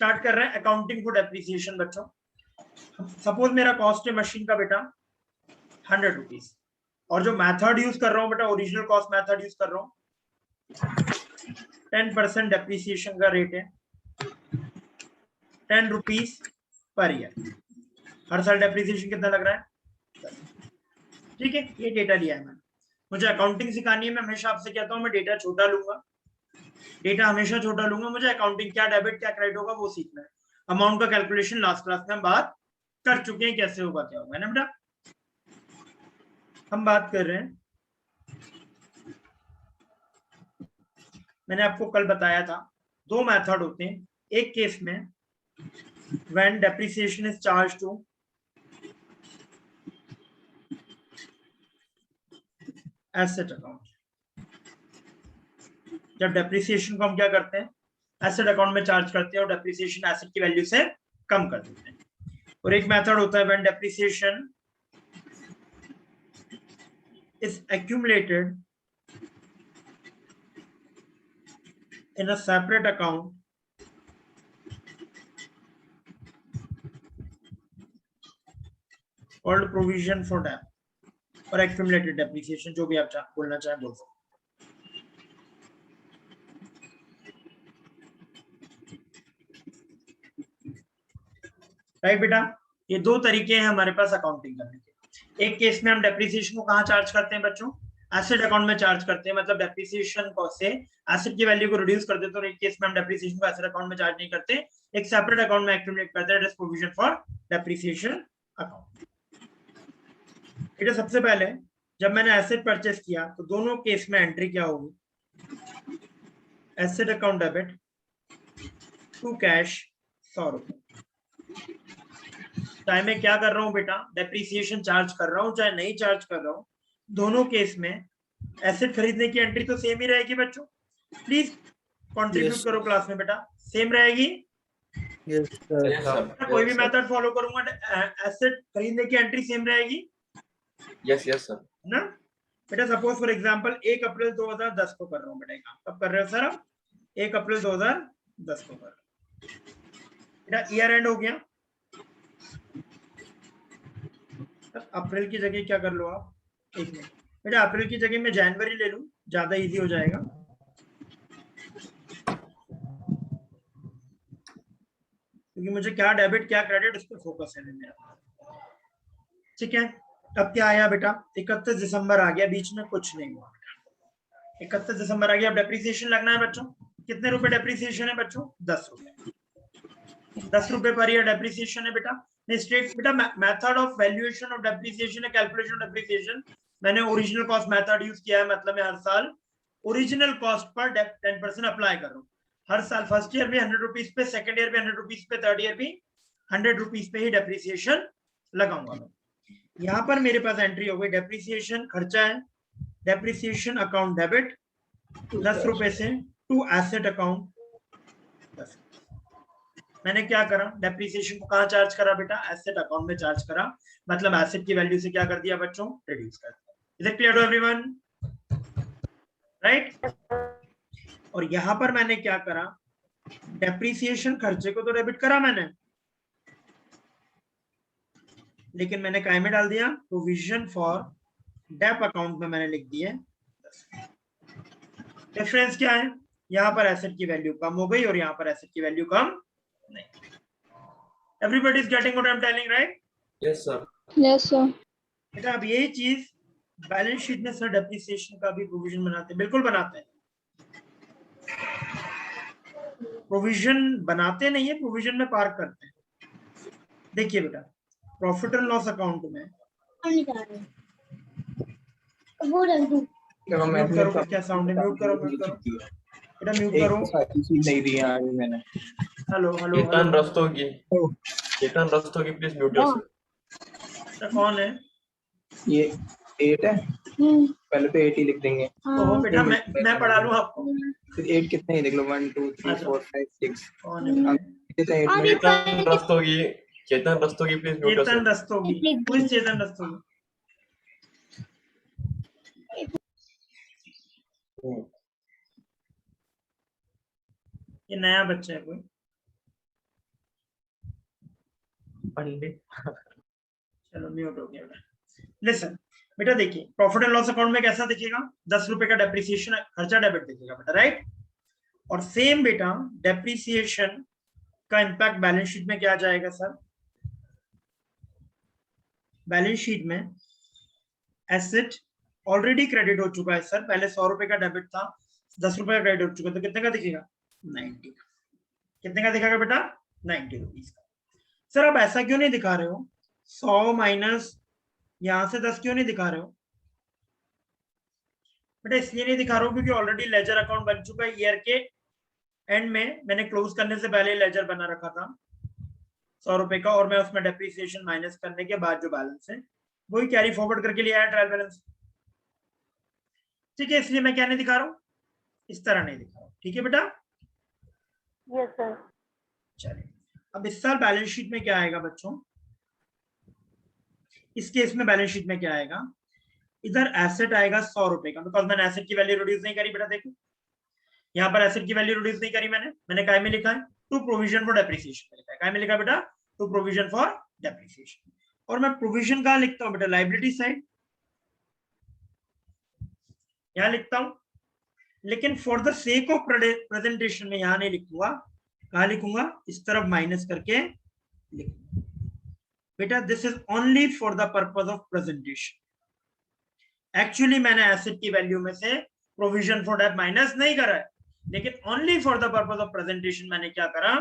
Start कर रहे हैं अकाउंटिंग फॉर डेप्रिसिएशन बच्चों। सपोज मेरा कॉस्ट है मशीन का बेटा 100 रुपीज, और जो मेथड यूज कर रहा हूँ बेटा ओरिजिनल कॉस्ट मेथड यूज कर रहा हूँ, 10% डेप्रिसिएशन का रेट है 10 रुपीज पर ईयर। हर साल डेप्रिसिएशन कितना लग रहा है? ठीक है, ये डेटा लिया है मैंने। मुझे अकाउंटिंग सिखानी है, मैं हमेशा आपसे कहता हूँ मैं डेटा छोटा लूंगा, डेटा हमेशा छोटा लूंगा। मुझे अकाउंटिंग क्या डेबिट क्या क्रेडिट होगा वो सीखना है। अमाउंट का कैलकुलेशन लास्ट क्लास में हम बात कर चुके हैं, कैसे होगा क्या होगा ना बेटा। हम बात कर रहे हैं, मैंने आपको कल बताया था दो मेथड होते हैं। एक केस में when depreciation is charge to asset account, जब डेप्रिसिएशन को हम क्या करते हैं एसेट अकाउंट में चार्ज करते हैं और डेप्रिसिएशन एसेट की वैल्यू से कम कर देते हैं। और एक मेथड होता है when depreciation is accumulated in a separate account called provision for debt और accumulated depreciation, जो भी आप बोलना चाहें बोल सकते। राइट बेटा, ये दो तरीके हैं हमारे पास अकाउंटिंग करने के। एक केस में हम डेप्रिसिएशन को कहाँ चार्ज करते हैं बच्चों? एसेट अकाउंट में चार्ज करते हैं, मतलब डेप्रिसिएशन कॉस्ट से एसेट की वैल्यू को रिड्यूस कर देते हैं। और एक केस में हम डेप्रिसिएशन को एसेट अकाउंट में चार्ज नहीं करते, एक सेपरेट अकाउंट में एक्यूमुलेट करते हैं, प्रोविजन फॉर डेप्रिसिएशन अकाउंट। बेटा सबसे पहले जब मैंने एसेट परचेस किया तो दोनों केस में एंट्री क्या होगी? Asset account debit to cash 100 रुपए। चाहे मैं क्या कर रहा हूं बेटा, डेप्रिसिएशन चार्ज कर रहा हूं चाहे नहीं चार्ज कर रहा हूं, दोनों केस में एसेट खरीदने की एंट्री तो सेम ही रहेगी बच्चों। प्लीज कंट्रीब्यूट करो क्लास में बेटा, सेम रहेगी। यस सर, कोई भी मेथड फॉलो करूंगा एसेट खरीदने की एंट्री सेम रहेगी। यस यस सर ना बेटा, सपोज फॉर एग्जांपल 1 अप्रैल 2010 को कर रहा हूं बेटा काम। कब कर रहे हो सर? 1 अप्रैल 2010 को कर रहे हो बेटा। ईयर एंड हो गया, अप्रैल की जगह क्या कर लो आप, एक मिनट बेटा, अप्रैल की जगह मैं जनवरी ले लूं, ज्यादा इजी हो जाएगा। क्योंकि मुझे क्या डेबिट क्या क्रेडिट उस पर फोकस है मेरा। ठीक है, अब क्या आया बेटा, 31 दिसंबर आ गया, बीच में कुछ नहीं हुआ। 31 दिसंबर आ गया, अब डेप्रिसिएशन लगना है बच्चों। कितने रुपए डेप्रिसिएशन है बच्चों? 10 रुपए। 10 रुपए पर ईयर डेप्रिसिएशन है बेटा। स्ट्रेट बेटा method of valuation of depreciation है कैलकुलेशन ऑफ डेप्रिसिएशन। मैंने ओरिजिनल कॉस्ट मेथड यूज किया है, मतलब मैं हर साल ओरिजिनल कॉस्ट पर 10% अप्लाई कर रहा हूँ। हर साल फर्स्ट ईयर में 100 रुपीज पे, सेकंड ईयर में 100 रुपीज पे, थर्ड ईयर भी 100 रुपीज पे ही डेप्रिसिएशन लगाऊंगा मैं। यहाँ पर मेरे पास एंट्री हो गई, डेप्रिसिएशन खर्चा है, डेप्रिसिएशन अकाउंट डेबिट 10 रुपए से टू एसेट अकाउंट 10। मैंने क्या करा, डेप्रिसिएशन को कहाँ चार्ज करा बेटा? एसेट अकाउंट में चार्ज करा, मतलब एसेट की वैल्यू से क्या कर दिया बच्चों? रिड्यूस कर दिया। Is it clear to everyone? Right. और यहां पर मैंने क्या करा, डेप्रिसिएशन खर्चे को तो डेबिट करा मैंने, लेकिन मैंने काय में डाल दिया? प्रोविजन फॉर डेप अकाउंट में मैंने लिख दिए। डिफरेंस क्या है? यहां पर एसेट की वैल्यू कम हो गई और यहां पर एसेट की वैल्यू कम नहीं। Everybody is getting what I am telling, right? Yes sir yes sir. बेटा अब यही चीज बैलेंस शीट में सर डेप्रिसिएशन का भी प्रोविजन बनाते हैं, बिल्कुल बनाते हैं। प्रोविजन बनाते नहीं है, प्रोविजन में पार्क करते हैं। देखिए बेटा, प्रॉफिट एंड लॉस अकाउंट में म्यूट करो, क्या साउंड है? म्यूट करो, म्यूट करो बेटा, म्यूट करो। नहीं दिया मैंने। Hello hello Chetan Rastogi, Chetan Rastogi please mute yourself. कौन है ये 8 है, पहले तो 8 ही लिख देंगे। ओहो बेटा, मैं पढ़ा लूं आपको। फिर 8 कितने ही देख लो, 1 2 3 4 5 6। कौन है? Chetan Rastogi, Chetan Rastogi please mute Chetan yourself. Rastogi, please Chetan Rastogi. ये नया बच्चा है कोई? पंडित चलो म्यूट हो गया। लिसन बेटा, देखिए प्रॉफिट एंड लॉस अकाउंट में कैसा दिखेगा, 10 रुपए का डेप्रिसिएशन खर्चा डेबिट दिखेगा बेटा, राइट। और सेम बेटा डेप्रिसिएशन का इंपैक्ट बैलेंस शीट में क्या जाएगा सर, बैलेंस शीट में एसेट ऑलरेडी क्रेडिट हो चुका है सर, पहले 100 रुपए का डेबिट था, 10 रुपए का क्रेडिट हो चुका है, तो कितने का दिखेगा 90 का। कितने का दिखेगा बेटा 90 रुपीज का। सर अब ऐसा क्यों नहीं दिखा रहे हो, 100 माइनस यहां से 10 क्यों नहीं दिखा रहे हो बेटा, इसलिए नहीं दिखा रहा हूं क्योंकि ऑलरेडी लेजर अकाउंट बन चुका है, ईयर के एंड में मैंने क्लोज करने से पहले लेजर बना रखा था 100 रुपए का, और मैं उसमें डेप्रिसिएशन माइनस करने के बाद जो बैलेंस है वही कैरी फॉरवर्ड करके लिया है ट्रायल बैलेंस। ठीक है, इसलिए मैं क्या नहीं दिखा रहा हूँ, इस तरह नहीं दिखा रहा हूँ। ठीक है बेटा, यस सर। चलिए अब इस साल बैलेंस शीट में क्या आएगा बच्चों, इस केस में बैलेंस शीट में क्या आएगा, इधर एसेट आएगा 100 रुपए का, बिकॉज मैंने एसेट की वैल्यू रिड्यूस नहीं करी बेटा। देखो यहाँ पर एसेट की वैल्यू रिड्यूस नहीं करी मैंने काय में लिखा है टू प्रोविजन फॉर डेप्रिसिएशन में लिखा है, काय में लिखा बेटा टू प्रोविजन फॉर डेप्रिसिएशन। और मैं प्रोविजन कहाँ लिखता हूँ बेटा, लाइबिलिटी साइड यहाँ लिखता हूं, लेकिन for the sake of presentation में यहां नहीं लिखूंगा, कहां लिखूंगा, इस तरफ माइनस करके लिखूंगा बेटा। This is only for the purpose of presentation. Actually मैंने एसेट की वैल्यू में से प्रोविजन फॉर डेट माइनस नहीं करा है, लेकिन only for the purpose of presentation मैंने क्या करा,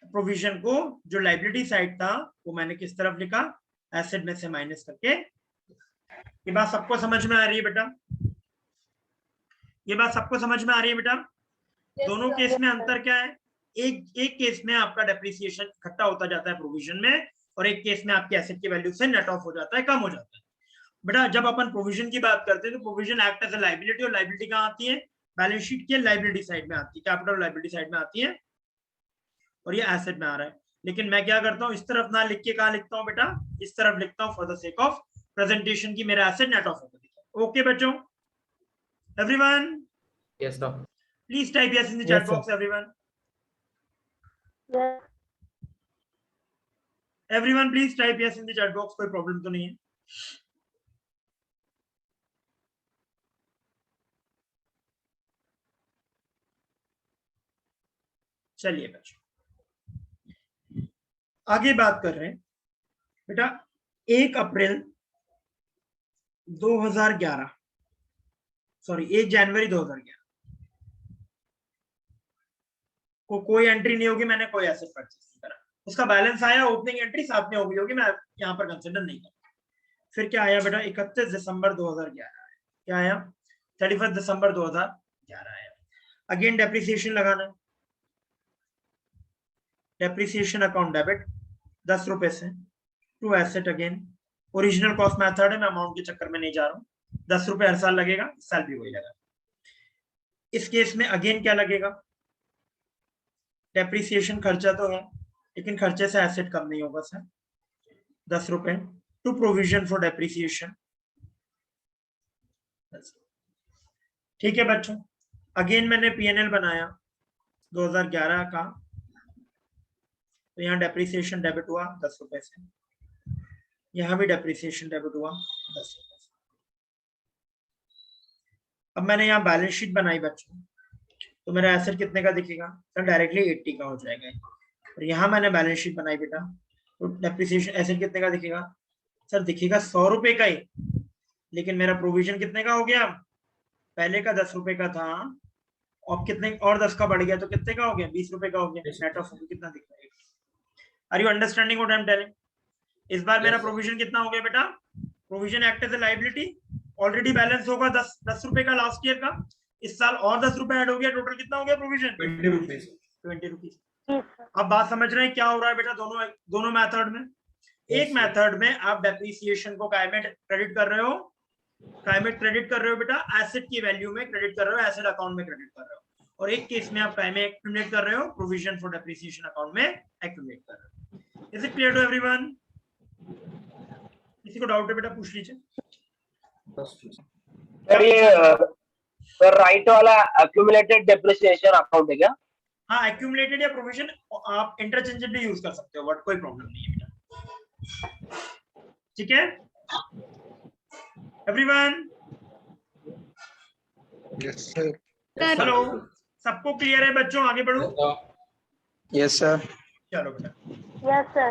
प्रोविजन को जो लाइबिलिटी साइड था वो मैंने किस तरफ लिखा, एसेट में से माइनस करके। ये बात सबको समझ में आ रही है बेटा, ये बात सबको समझ में आ रही है बेटा। दोनों केस में अंतर क्या है, एक केस में आपका डेप्रिसिएशन इकट्ठा होता जाता है प्रोविजन में, और एक केस में आपके एसेट की वैल्यू से नेट ऑफ हो जाता है, कम हो जाता है बेटा। जब अपन प्रोविजन की बात करते हैं तो provision act as a liability, और लायबिलिटी कहाँ आती है, बैलेंस शीट के लायबिलिटी साइड में आती है, कैपिटल लायबिलिटी साइड में आती है, और ये एसेट में आ रहा है। लेकिन मैं क्या करता हूँ, इस तरफ ना लिख के कहाँ लिखता हूँ बेटा, इस तरफ लिखता हूँ for the sake of presentation की मेरा एसेट नेट ऑफ होगा। ओके बच्चों, everyone yes sir please type yes in the chat box, everyone please type yes in the chat box, कोई प्रॉब्लम तो नहीं है। चलिए बच्चों आगे बात कर रहे हैं बेटा। 1 अप्रैल 2011 सॉरी 1 जनवरी 2011 को कोई एंट्री नहीं होगी, मैंने कोई एसेट परचेस नहीं करा, उसका बैलेंस आया, ओपनिंग एंट्री साथ में हो गई होगी, मैं यहाँ पर कंसिडर नहीं करता। फिर क्या आया बेटा, 31 दिसंबर 2011 आया, क्या आया 31 दिसंबर 2011 आया। अगेन डेप्रिसिएशन लगाना है, डेप्रिसिएशन अकाउंट डेबिट 10 रुपए से to asset, again original cost method है, मैं अमाउंट के चक्कर में नहीं जा रहा हूँ, 10 रुपए हर साल लगेगा, इस साल भी वही लगा। इस केस में अगेन क्या लगेगा, डेप्रिसिएशन खर्चा तो है, लेकिन खर्चे से एसेट कम नहीं होगा सर, 10 रुपए टू प्रोविजन फॉर डेप्रिसिएशन। ठीक है बच्चों, अगेन मैंने पीएनएल बनाया 2011 का, तो यहाँ डेप्रिसिएशन डेबिट हुआ 10 रुपए से, यहाँ भी डेप्रिसिएशन डेबिट हुआ 10 रुपए से। अब मैंने यहाँ बैलेंस शीट बनाई बच्चों, तो मेरा एसेट कितने का दिखेगा सर, डायरेक्टली 80 का हो जाएगा। और यहाँ मैंने बैलेंस शीट बनाई बेटा, तो डेप्रिसिएशन एसेट कितने का दिखेगा सर, दिखेगा 100 रुपए का ही, लेकिन मेरा प्रोविजन कितने का हो गया, पहले का 10 रुपए का था, अब कितने और 10 का बढ़ गया, तो कितने का हो गया 20 रुपए का हो गया। नेट ऑफ कितना दिख रहा है, are you understanding what I am telling. इस बार मेरा प्रोविजन कितना हो गया बेटा, provision act as a liability, already balance होगा 10 रुपए का लास्ट ईयर का, इस साल और 10 रुपए ऐड हो गया, टोटल कितना हो गया प्रोविजन 20 रुपीज। अब बात समझ रहे हैं क्या हो रहा है बेटा, दोनों मेथड में। एक मेथड में आप डेप्रिसिएशन को काय में क्रेडिट कर रहे हो, काय में क्रेडिट कर रहे हो बेटा, एसेट की वैल्यू में क्रेडिट कर रहे हो, एसेट अकाउंट में क्रेडिट कर रहे हो, और एक केस में आप काय में एक्यूमुलेट कर रहे हो, प्रोविजन फॉर डेप्रिसिएशन अकाउंट में एक्यूमुलेट कर रहे हो। Is it clear to everyone, किसी को डाउट है बेटा पूछ लीजिए। सर ये सर राइट वाला एक्यूमुलेटेड डेप्रिसिएशन अकाउंट है क्या? हाँ एक्यूमुलेटेड या प्रोविजन आप इंटरचेंजेबली यूज कर सकते हो, बट कोई प्रॉब्लम नहीं है बेटा, ठीक है एवरीवन। Yes sir. हेलो, सबको क्लियर है बच्चों? आगे बढ़ो। Yes sir. चलो बेटा, Yes, sir.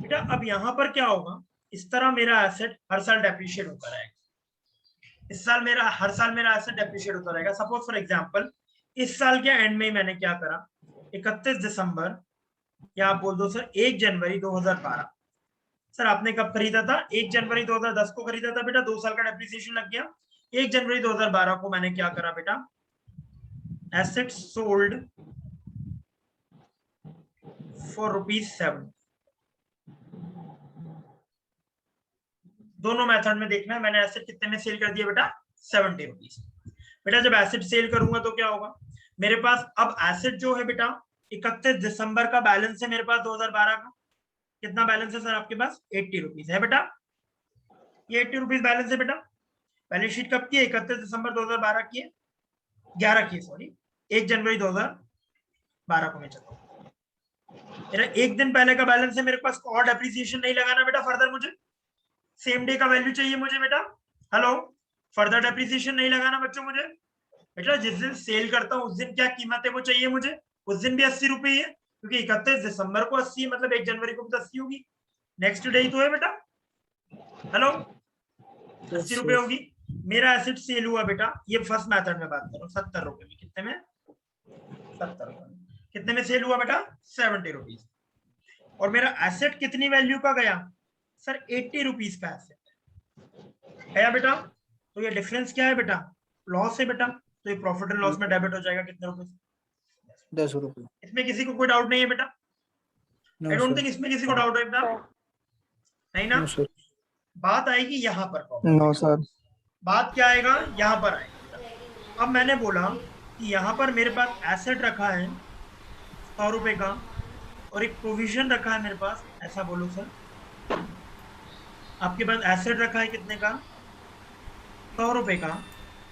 बेटा अब यहाँ पर क्या होगा, इस तरह मेरा एसेट हर साल डेप्रिशिएट होता रहेगा। इस साल मेरा हर साल मेरा एसेट डेप्रिशिएट होता रहेगा। सपोज फॉर एग्जांपल इस साल के एंड में मैंने क्या करा, 31 दिसंबर या आप बोल दो सर 1 जनवरी 2012। सर आपने कब खरीदा था? 1 जनवरी 2010 को खरीदा था बेटा, 2 साल का डेप्रिसिएशन लग गया। 1 जनवरी 2012 को मैंने क्या करा बेटा, एसेट सोल्ड फॉर ₹7। दोनों मेथड में देखना है, मैंने एसेट कितने में सेल कर दिया बेटा, ₹70। बेटा जब एसेट सेल करूंगा तो क्या होगा, मेरे पास अब एसेट जो है बेटा 31 दिसंबर का बैलेंस है मेरे पास 2012 का। कितना बैलेंस है सर आपके पास? ₹80 है बेटा, ये ₹80 बैलेंस है बेटा। बैलेंस शीट कब की है? 31 दिसंबर 2012 की है, 11 की है सॉरी, 1 जनवरी 2012 को मैं चलता हूँ। मेरा एक दिन पहले का बैलेंस है मेरे पास, और डेप्रिसिएशन नहीं लगाना बेटा फर्दर, मुझे सेम डे का वैल्यू चाहिए मुझे बेटा। हेलो, फर्दर डेप्रिसिएशन नहीं लगाना बच्चों मुझे। बेटा जिस दिन सेल करता हूँ उस दिन क्या कीमत है वो चाहिए मुझे, उस दिन भी ₹80 है, क्योंकि 31 दिसंबर को 80 है, मतलब 1 जनवरी को भी 80 होगी, नेक्स्ट डे ही तो है बेटा। हेलो, ₹80 होगी। मेरा एसेट सेल हुआ बेटा, ये फर्स्ट मेथड में बात कर रहा हूँ, ₹70 में। कितने में? ₹70। कितने में सेल हुआ बेटा? ₹70। और मेरा एसेट कितनी वैल्यू का गया सर? ₹80 का एसेट गया बेटा। तो ये डिफरेंस क्या है बेटा? लॉस है बेटा, तो ये प्रॉफिट एंड लॉस में डेबिट हो जाएगा। कितने रुपए? ₹10। इसमें किसी को कोई डाउट नहीं है बेटा? आई डोंट थिंक इसमें किसी को डाउट है बेटा, नहीं ना? बात आएगी यहाँ पर, नो सर। बात क्या आएगा यहाँ पर आएगा। अब मैंने बोला कि यहाँ पर मेरे पास एसेट रखा है ₹100 का, और एक प्रोविजन रखा है मेरे पास, ऐसा बोलो सर, आपके पास एसेट रखा है कितने का? ₹100 का,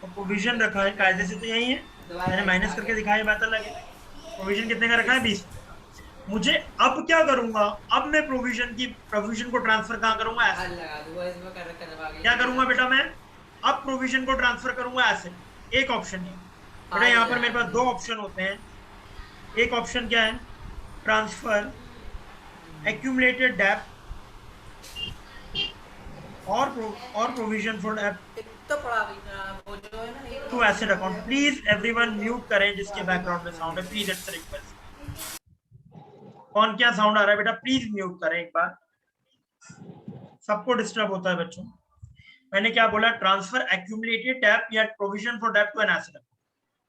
और प्रोविजन रखा है, कायदे से तो यही है, मैंने माइनस करके दिखाया, बात अलग है। प्रोविजन कितने का रखा है? ₹20 का। मुझे अब क्या करूंगा, अब मैं प्रोविजन को ट्रांसफर कहाँ करूंगा? एसेट। क्या करूंगा बेटा मैं? अब प्रोविजन को ट्रांसफर करूंगा एसेट। एक ऑप्शन है बेटा, यहाँ पर मेरे पास 2 ऑप्शन होते हैं। एक ऑप्शन क्या है? ट्रांसफर एक्यूमुलेटेड डेब्ट और प्रोविजन फॉर डेब्ट to asset account. Please everyone mute करें जिसके बैकग्राउंड में साउंड है, प्लीज, इट्स रिक्वेस्ट। कौन क्या साउंड आ रहा है बेटा, प्लीज म्यूट करें एक बार, सबको डिस्टर्ब होता है बच्चों। मैंने क्या बोला? ट्रांसफर एक्यूमुलेटेड डेब्ट या प्रोविजन फॉर डेब्ट टू एन एसेट।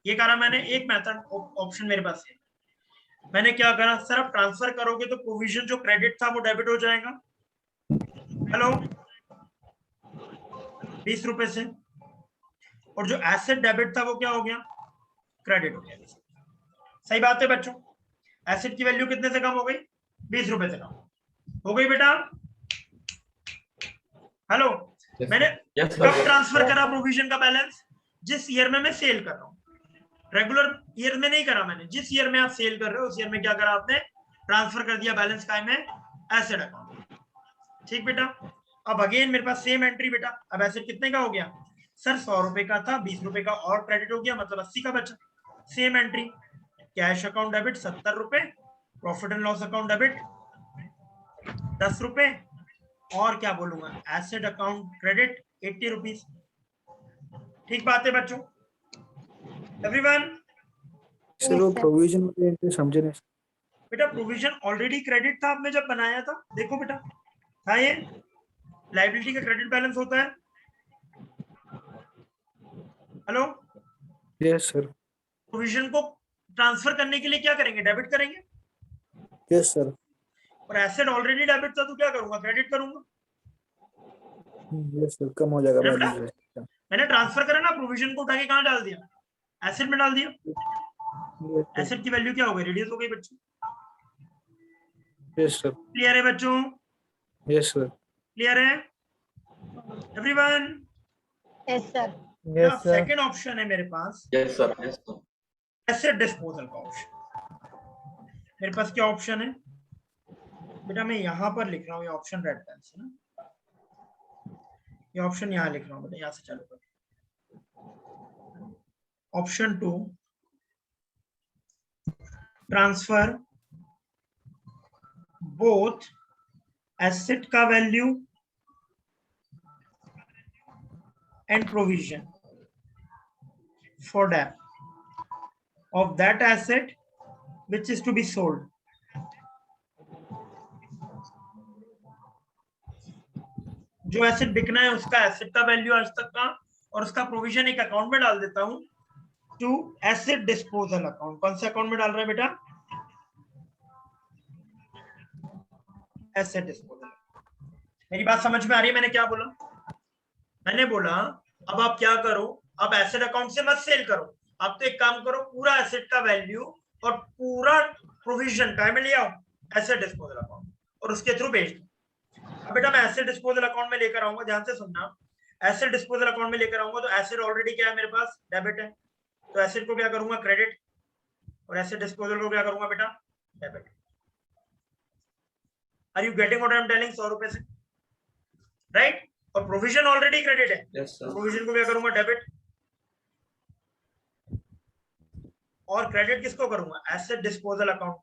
ये करा मैंने, एक मेथड ऑप्शन मेरे पास है। मैंने क्या करा सर, अब ट्रांसफर करोगे तो प्रोविजन जो क्रेडिट था वो डेबिट हो जाएगा। हेलो, ₹20 से, और जो एसेट डेबिट था वो क्या हो गया? क्रेडिट हो गया। सही बात है बच्चों? एसेट की वैल्यू कितने से कम हो गई? ₹20 से कम हो गई बेटा। हेलो, मैंने कब ट्रांसफर करा प्रोविजन का बैलेंस? जिस ईयर में मैं सेल कर रहा हूँ, रेगुलर ईयर में नहीं करा मैंने। जिस ईयर में आप सेल कर रहे हो उस ईयर में क्या करा आपने? ट्रांसफर कर दिया बैलेंस काय में? Asset account. ठीक बेटा, अब अगेन मेरे पास सेम एंट्री बेटा। अब एसेट कितने का हो गया सर? ₹100 का था, ₹20 का और क्रेडिट हो गया, मतलब 80 का बचा। Same entry, cash account debit ₹70, profit and loss account debit ₹10, और क्या बोलूंगा, एसेट अकाउंट क्रेडिट ₹80। ठीक बात है बच्चों? एवरीवन? सर वो प्रोविजन वाले समझे नहीं बेटा प्रोविजन ऑलरेडी क्रेडिट था आपने जब बनाया था, देखो बेटा था ये, लायबिलिटी का क्रेडिट बैलेंस होता है। Hello, yes sir. प्रोविजन को ट्रांसफर करने के लिए क्या करेंगे? डेबिट करेंगे। Yes sir. और एसेट ऑलरेडी डेबिट था तो क्या करूंगा? क्रेडिट करूंगा। यस सर, कम हो जाएगा है बेटा? बैलेंस। मैंने ट्रांसफर करा ना, प्रोविजन को उठा के कहाँ डाल दिया? एसेट में डाल दिया। एसेट की वैल्यू क्या हो गई? रिड्यूस हो गई बच्चों। Yes sir. क्लियर है बच्चों? Yes sir. क्लियर है everyone? Yes, sir. Yes sir. Second option है मेरे पास, Yes, sir. Yes, sir. Asset disposal का ऑप्शन। मेरे पास क्या ऑप्शन है बेटा, मैं यहां पर लिख रहा हूँ, ये ऑप्शन रेड पेन से ना, ये ऑप्शन यहां लिख रहा हूँ बेटा, यहां से चालू कर। ऑप्शन 2, ट्रांसफर बोथ एसेट का value and provision for debt of that asset which is to be sold. जो एसेट बिकना है उसका एसेट का वैल्यू आज तक का और उसका प्रोविजन एक अकाउंट में डाल देता हूं, टू एसेट डिस्पोजल अकाउंट। कौन से अकाउंट में डाल रहा है बेटा? Asset disposal. मेरी बात समझ में आ रही है? मैंने क्या बोला? मैंने बोला अब आप क्या करो, अब एसेट अकाउंट से मत सेल करो, आप तो एक काम करो, पूरा एसेट का वैल्यू और पूरा प्रोविजन का में ले आओ एसेट डिस्पोजल अकाउंट और उसके थ्रू भेज दो। अब बेटा मैं एसेट डिस्पोजल अकाउंट में लेकर आऊंगा, ध्यान से सुनना, एसेट डिस्पोजल अकाउंट में लेकर आऊंगा तो एसेट ऑलरेडी क्या है मेरे पास? डेबिट है। तो एसेट को क्या करूंगा? क्रेडिट, और एसेट डिस्पोजल को क्या करूंगा बेटा? Debit. Are you getting what I am telling? 100 रुपए से, राइट? और प्रोविजन ऑलरेडी क्रेडिट है, प्रोविजन को क्या करूंगा? डेबिट। और क्रेडिट किसको करूंगा? Asset disposal account.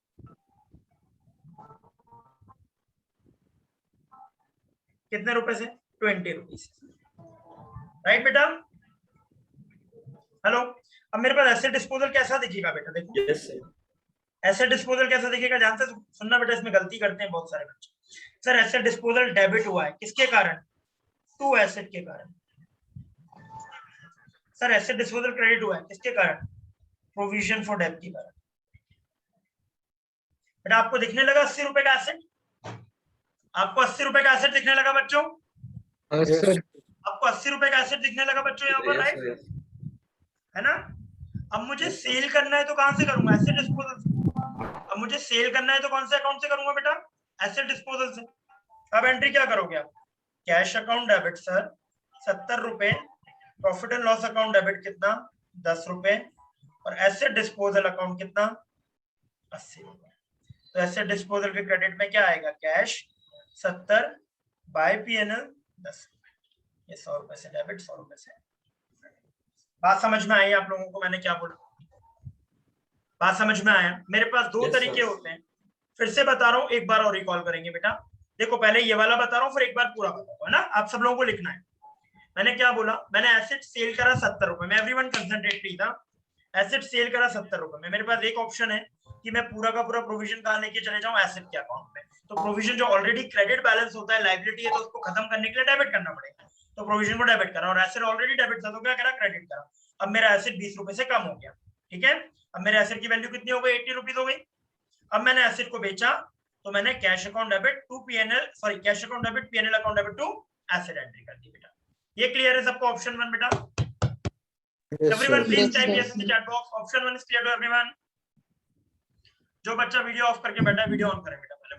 कितने रुपए से? 20 रुपीज, राइट बेटा? हेलो, अब मेरे पास एसेट डिस्पोजल कैसा दिखेगा बेटा? देखो यस सर। एसेट डिस्पोजल कैसा दिखेगा, ध्यान से सुनना बेटा, इसमें गलती करते हैं बहुत सारे बच्चे। सर एसेट डिस्पोजल डेबिट हुआ है, किसके कारण? टू एसेट के कारण। सर एसेट डिस्पोजल क्रेडिट हुआ है, किसके कारण? प्रोविजन फॉर डेट के कारण। बेटा आपको दिखने लगा 80 रुपए का एसेट? आपको 80 रुपए का एसेट दिखने लगा बच्चों? आपको 80 रुपए का एसेट दिखने लगा बच्चों यहाँ पर, राइट? है ना? अब मुझे सेल करना है तो कहां से करूंगा? एसेट डिस्पोजल से। अब मुझे सेल करना है तो कौन से अकाउंट से करूंगा बेटा? एसेट डिस्पोजल से। अब एंट्री क्या करोगे आप? कैश अकाउंट डेबिट सर 70 रुपए, profit and loss account debit कितना? 10 रुपए, और एसेट डिस्पोजल अकाउंट कितना? 80 रुपए। तो एसेट डिस्पोजल के क्रेडिट में क्या आएगा? कैश 70 बाय पीएनएल 10 रुपए। ये 100 रुपए से डेबिट, 100 रुपए से। बात समझ में आई आप लोगों को? मैंने क्या बोला? बात समझ में आया? मेरे पास दो तरीके होते हैं, फिर से बता रहा हूँ, एक बार और रिकॉल करेंगे बेटा। देखो पहले ये वाला बता रहा हूँ, फिर एक बार पूरा बता रहा हूँ, है ना? आप सब लोगों को लिखना है। मैंने क्या बोला? मैंने एसेट सेल करा 70 रुपए में, everyone concentrate please. Asset sale करा 70 रुपए में। मेरे पास एक ऑप्शन है कि मैं पूरा का पूरा प्रोविजन कहां लेके चले जाऊं? एसेट के अकाउंट में। तो प्रोविजन जो ऑलरेडी क्रेडिट बैलेंस होता है, लायबिलिटी है, तो उसको खत्म करने के लिए डेबिट करना पड़ेगा, तो प्रोविजन को डेबिट करा, और एसेट ऑलरेडी डेबिट था तो क्या करा? क्रेडिट करा। अब मेरा एसेट 20 रुपए से कम हो गया, ठीक है? अब मेरे एसेट की वैल्यू कितनी हो गई? 80 रुपीज हो गई। अब मैंने एसेट को बेचा तो मैंने cash account debit to PNL, sorry cash account debit PNL account debit to asset entry कर दी बेटा। ये क्लियर है सबको? ऑप्शन 1 बेटा। Everyone please type yes in the chat box. Option 1 is clear to everyone. जो बच्चा वीडियो ऑफ करके बैठा है वीडियो ऑन करे बेटा पहले।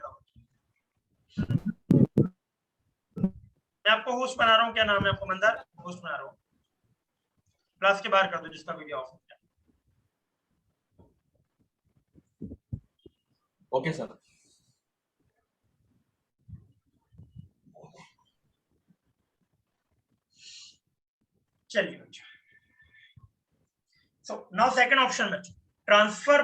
मैं आपको होस्ट बना रहा हूं, क्या नाम है आपको? मंदार, होस्ट बना रहा हूं। क्लास के बाहर कर दो जिसका वीडियो ऑफ हो गया। Okay sir. चलिए बच्चों, सो नाउ सेकंड ऑप्शन बच्चों, ट्रांसफर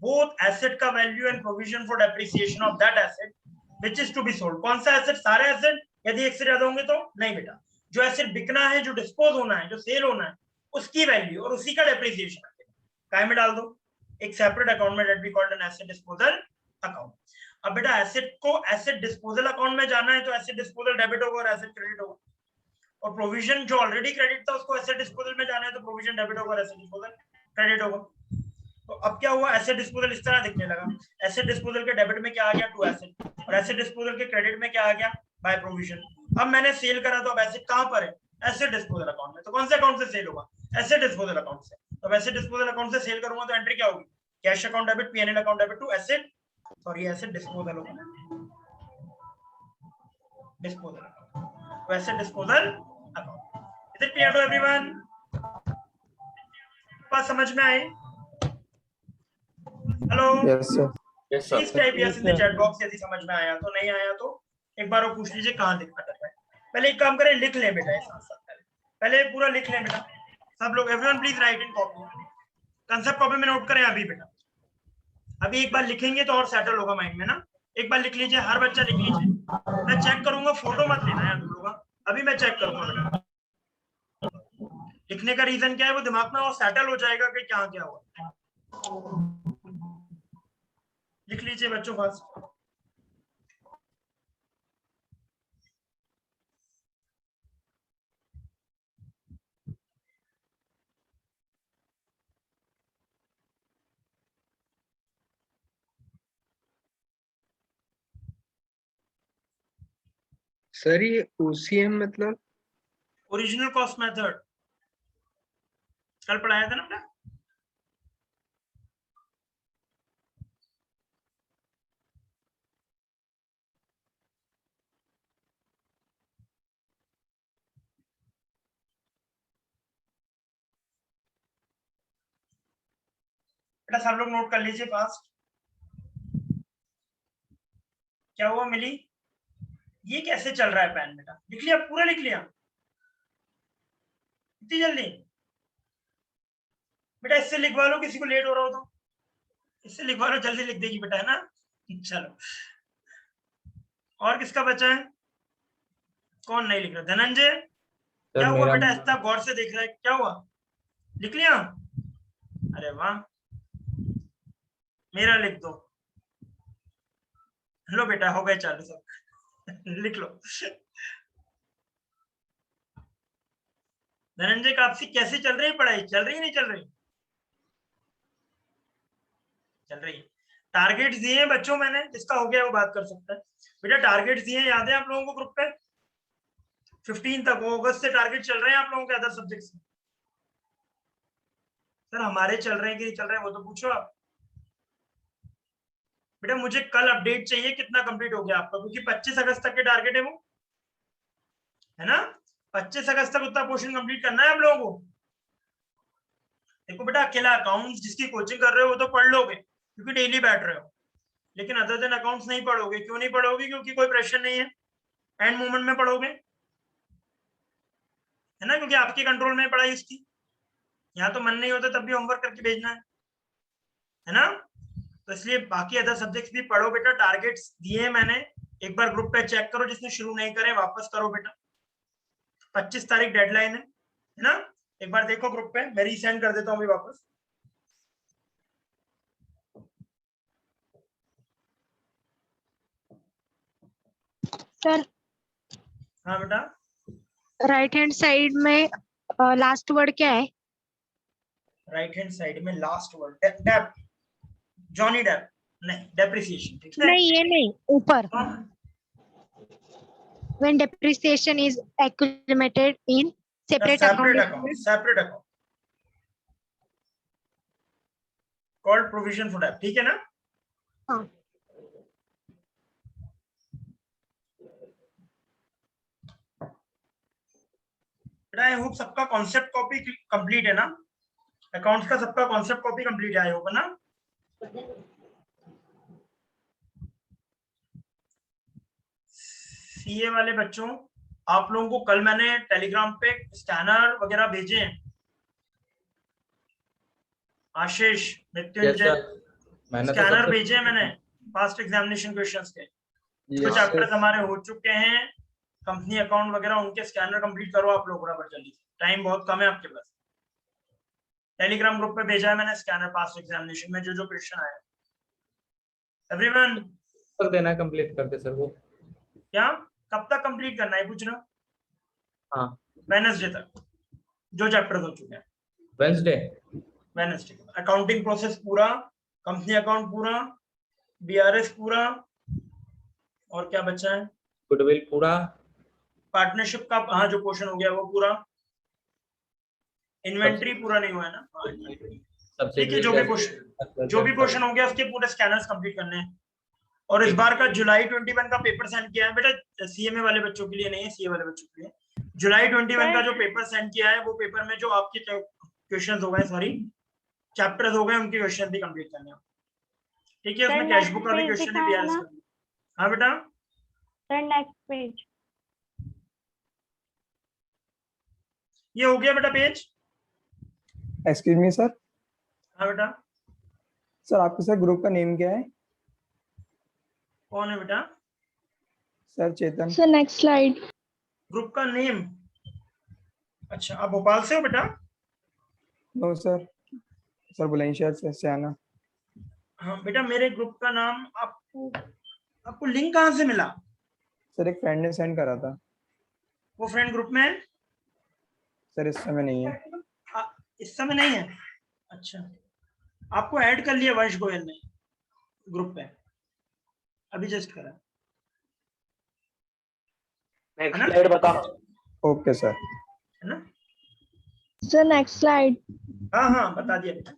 बोथ एसेट का value and provision for depreciation of that asset which is to be sold. कौन सा एसेट? सारे एसेट, यदि एक से ज्यादा होंगे तो नहीं बेटा। जो एसेट बिकना है, जो डिस्पोज होना है, जो सेल होना है, उसकी वैल्यू और उसी का डेप्रिसिएशन काय में डाल दो, एक सेपरेट अकाउंट में, that be called an asset disposal account. अब बेटा एसेट को एसेट डिस्पोजल अकाउंट में जाना है तो एसेट डिस्पोजल डेबिट होगा और एसेट क्रेडिट होगा, और प्रोविजन जो ऑलरेडी क्रेडिट था उसको एसेट डिस्पोजल में जाना है तो प्रोविजन डेबिट होगा और एसेट डिस्पोजल क्रेडिट होगा। तो अब क्या हुआ? एसेट डिस्पोजल इस तरह दिखने लगा। एसेट डिस्पोजल के डेबिट में क्या आ गया? टू एसेट, और एसेट डिस्पोजल के क्रेडिट में क्या आ गया? By provision. अब मैंने सेल करा तो अब एसेट कहां पर है? एसेट डिस्पोजल अकाउंट में। तो कौन से अकाउंट से सेल होगा? एसेट डिस्पोजल अकाउंट से। तो एसेट डिस्पोजल अकाउंट से सेल करूंगा तो एंट्री क्या होगी? Cash account debit PNL account debit to asset, sorry asset disposal होगा, डिस्पोजल अकाउंट, तो asset disposal account. Is it clear to everyone? बात समझ में आई? Hello, yes sir. Yes, please sir. Type yes in the chat box यदि समझ में आया तो, नहीं आया तो एक बार वो पूछ लीजिए कहाँ दिक्कत है। पहले एक काम करें, लिख लें बेटा ये साथ साथ, पहले पूरा लिख लें बेटा सब लोग। Everyone please right in copy, concept copy में नोट करें अभी बेटा। अभी एक बार लिखेंगे तो और सेटल होगा माइंड में ना। एक बार लिख लीजिए, हर बच्चा लिख लीजिए। मैं चेक करूंगा, फोटो मत लेना यार तुम लोग। अभी मैं चेक करूंगा बेटा। लिखने का रीजन क्या है, वो दिमाग में और सेटल हो जाएगा कि क्या क्या हुआ। लिख लीजिए बच्चों फास्ट। सर ये OCM मतलब? ओरिजिनल कॉस्ट मेथड कल पढ़ाया था ना बेटा। बेटा सब लोग नोट कर लीजिए फास्ट। क्या हुआ मिली, ये कैसे चल रहा है पेन बेटा? लिख लिया, पूरा लिख लिया इतनी जल्दी? बेटा इससे लिखवा लो, किसी को लेट हो रहा हो तो इससे लिखवा लो, जल्दी लिख देगी बेटा, है ना। चलो, और किसका बचा है? कौन नहीं लिख रहा? धनंजय, क्या हुआ बेटा? इतना गौर से देख रहा है, क्या हुआ? लिख लिया? अरे वाह, मेरा लिख दो। लो बेटा, हो गए चालू सब। लिख लो। धनंजय का आपसी कैसी चल रही है पढ़ाई? चल रही नहीं चल रही? चल रही। टारगेट्स दिए हैं बच्चों मैंने, जिसका हो गया वो बात कर सकता है। बेटा टारगेट्स दिए हैं, याद है आप लोगों को ग्रुप पे? 15 तक, अगस्त से टारगेट चल रहे हैं आप लोगों के अदर सब्जेक्ट्स में। सर हमारे चल रहे हैं कि नहीं चल रहे हैं वो तो पूछो आप। बेटा मुझे कल अपडेट चाहिए कितना कंप्लीट हो गया आपका, क्योंकि 25 अगस्त तक के टारगेट है वो, है ना। 25 अगस्त तक उतना पोर्शन कंप्लीट करना है आप लोगों को। देखो बेटा, अकेला अकाउंट्स जिसकी कोचिंग कर रहे हो वो तो पढ़ लोगे क्योंकि डेली बैठ रहे हो, लेकिन अदर देन अकाउंट्स नहीं पढ़ोगे। क्यों नहीं पढ़ोगे? क्योंकि कोई प्रेशर नहीं है, एंड मोमेंट में पढ़ोगे, है ना, क्योंकि आपके कंट्रोल में पढ़ाई उसकी। यहाँ तो मन नहीं होता तब भी होमवर्क करके भेजना है ना। तो इसलिए बाकी अदर सब्जेक्ट्स भी पढ़ो बेटा। टारगेट्स दिए हैं मैंने, एक बार ग्रुप पे चेक करो, जिसने शुरू नहीं करे वापस करो बेटा। 25 तारीख डेडलाइन है ना। एक बार देखो ग्रुप पे, मैं रीसेंड कर देता हूँ अभी वापस। सर हाँ बेटा, राइट हैंड साइड में लास्ट वर्ड क्या है? राइट हैंड साइड में last word dep, Johnny Depp नहीं, डेप्रिसिएशन, ठीक है। नहीं ये नहीं, ऊपर हाँ, when depreciation is accumulated in separate separate account account, separate account called provision for dep, ठीक है ना। हाँ आई होप सबका कॉन्सेप्ट कॉपी कंप्लीट है ना। अकाउंट्स का सबका कॉन्सेप्ट कॉपी कंप्लीट है, आई होप ना। सीए वाले बच्चों, आप लोगों को कल मैंने टेलीग्राम पे स्कैनर वगैरह भेजे हैं। आशीष, मृत्युंजय, स्कैनर भेजे हैं मैंने पास्ट एग्जामिनेशन क्वेश्चंस के। जो चैप्टर्स हमारे हो चुके हैं, कंपनी अकाउंट वगैरह, उनके स्कैनर कंप्लीट करो आप लोग बराबर जल्दी से, टाइम बहुत कम है आपके पास। टेलीग्राम ग्रुप पे भेजा है मैंने स्कैनर पास्ट एग्जामिनेशन में जो जो क्वेश्चन आए। एवरीवन कर देना, कंप्लीट कर दे सर वो। क्या कब तक कंप्लीट करना है पूछ रहा हूँ? हाँ वेडनेसडे तक जो चैप्टर्स हो चुके हैं। वेडनेसडे। वेडनेसडे अकाउंटिंग प्रोसेस पूरा, कंपनी अकाउंट पूरा, बीआरएस पूरा, और क्या बचा है? गुडविल पूरा, पार्टनरशिप का हाँ जो पोर्शन हो गया वो पूरा, इन्वेंट्री पूरा नहीं हुआ है ना। ठीक है, जो भी पोर्शन हो गया उसके पूरे स्कैनर्स कंप्लीट करने हैं। और इस बार का जुलाई 21 का पेपर सेंड किया है बेटा, सीएमए वाले बच्चों के लिए नहीं है, सीए वाले बच्चों के लिए। जुलाई 21 का जो पेपर सेंड किया है वो पेपर में जो आपके क्वेश्चंस हो गए, सॉरी चैप्टर्स हो गए, उनके क्वेश्चन भी कंप्लीट करने हैं। ठीक है, उसमें Sir, कैश next बुक का भी page क्वेश्चन है, दिखाया BRS ना? का भी। हाँ बेटा, Sir, next page. ये हो गया बेटा पेज। Excuse me sir. हाँ बेटा, सर आपके सर ग्रुप का नेम क्या है? कौन है बेटा? Sir Chetan. Sir next slide. Group का नेम? अच्छा, आप भोपाल से हो बेटा? नो सर, सर बुलंदशहर से आना। हाँ बेटा, मेरे ग्रुप का नाम आपको आपको लिंक कहाँ से मिला? सर एक फ्रेंड ने सेंड करा था। वो फ्रेंड ग्रुप में है? सर इस समय नहीं है। इस समय नहीं है? अच्छा, आपको ऐड कर लिया वंश गोयल ने ग्रुप पे, अभी जस्ट करा, है नेक्स्ट ना? स्लाइड बता। Okay sir. है ना? Sir next slide. हाँ हाँ, बता दिया बेटा।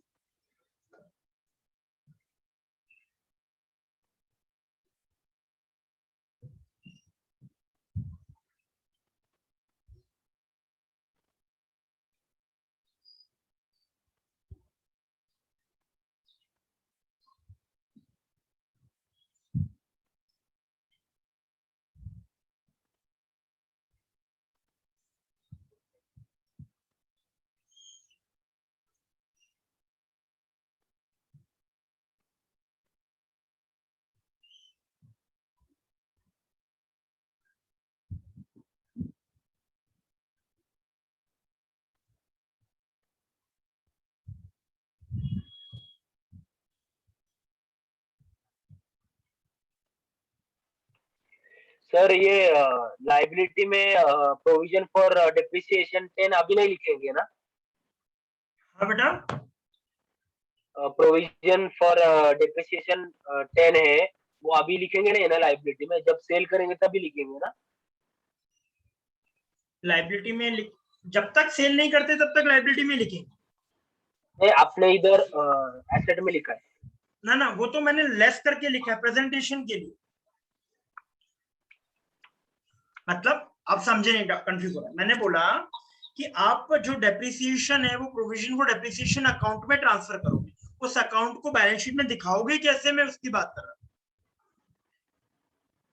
सर ये लाइबिलिटी में प्रोविजन फॉर डिप्रिसिएशन 10 अभी नहीं लिखेंगे ना? हाँ बेटा, प्रोविजन फॉर डिप्रिसिएशन 10 है, वो अभी लिखेंगे नहीं ना लाइबिलिटी में? जब सेल करेंगे तभी लिखेंगे ना? लाइबिलिटी में जब तक सेल नहीं करते तब तक लाइबिलिटी में लिखेंगे। नहीं, आपने इधर एसेट में लिखा है। ना ना, वो तो मैंने लेस करके लिखा है प्रेजेंटेशन के लिए। मतलब आप समझे नहीं, कंफ्यूज हो रहा है। मैंने बोला कि आप जो डेप्रिसिएशन है वो प्रोविजन को डेप्रिसिएशन अकाउंट में ट्रांसफर करोगे, उस अकाउंट को बैलेंस शीट में दिखाओगे कैसे, मैं उसकी बात कर रहा हूं।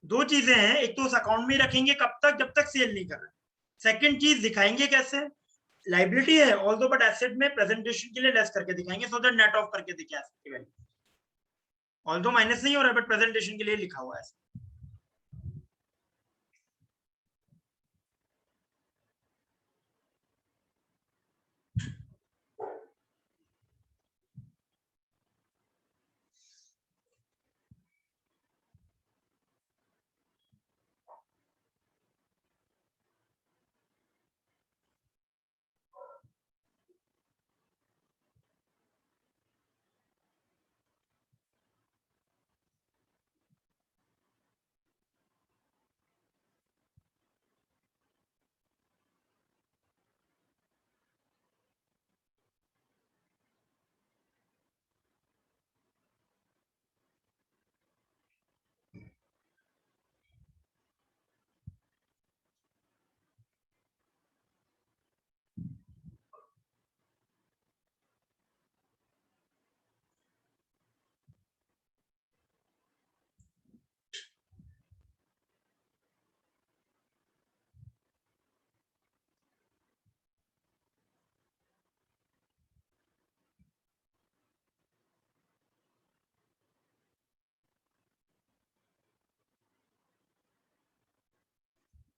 दो चीजें हैं, एक तो उस अकाउंट में ही रखेंगे कब तक, जब तक सेल नहीं कर रहे। सेकंड चीज दिखाएंगे कैसे, लाइबिलिटी है ऑल्दो बट एसेट में प्रेजेंटेशन के लिए लेस करके दिखाएंगे, सो दैट नेट ऑफ करके दिखे एसेट की वैल्यू, ऑल्दो माइनस नहीं हो रहा बट प्रेजेंटेशन के लिए लिखा हुआ है।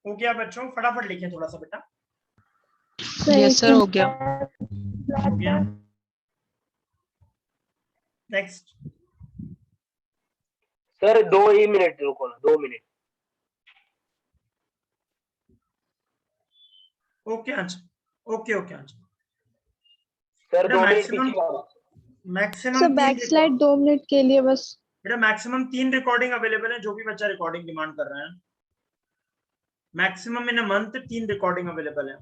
हो गया बच्चों? फटाफट लिखें थोड़ा सा बेटा। यस सर, हो गया। हो गया, नेक्स्ट। सर 2 ही मिनट रुको ना, 2 मिनट। ओके अच्छा, ओके ओके अच्छा। सर बेटा 2 मिनट मैक्सिमम, पीछे जाओ। Maximum sir back slide 2 minute के लिए बस। बेटा मैक्सिमम 3 रिकॉर्डिंग अवेलेबल है, जो भी बच्चा रिकॉर्डिंग डिमांड कर रहे हैं। Maximum in a month 3 recording available है।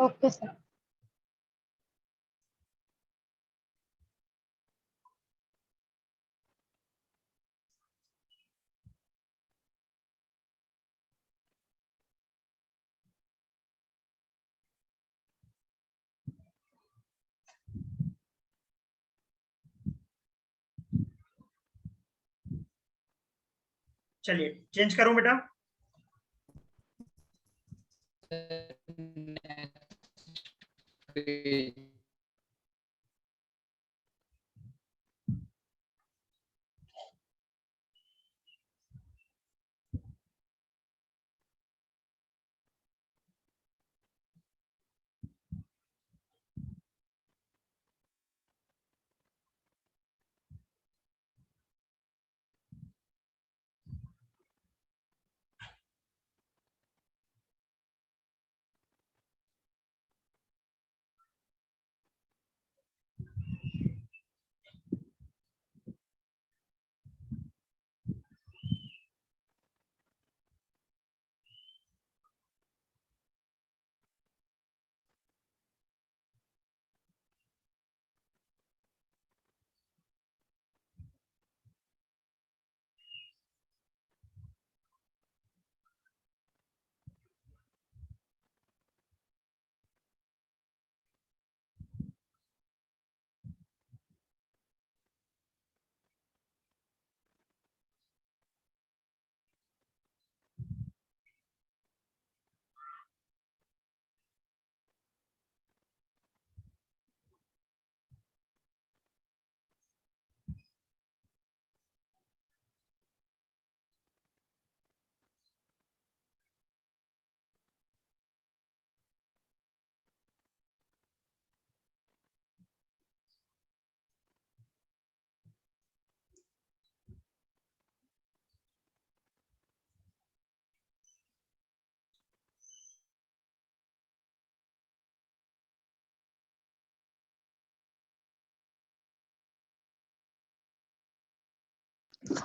Okay sir. चलिए चेंज करूं बेटा,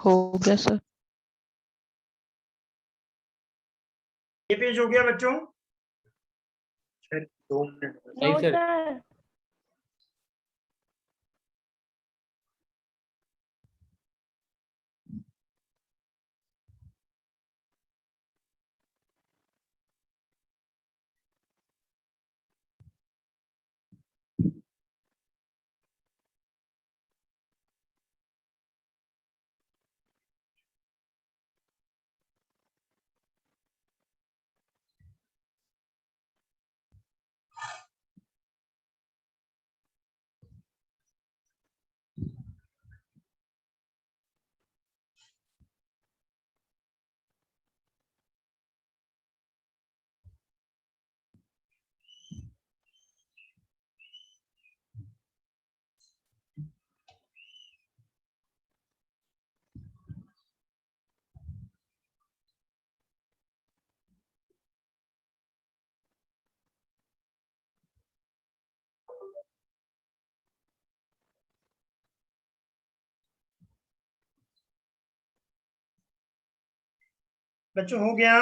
हो गया सर। ये पेज हो गया बच्चों। Sir 2 minute no sir. Sir. बच्चों हो गया।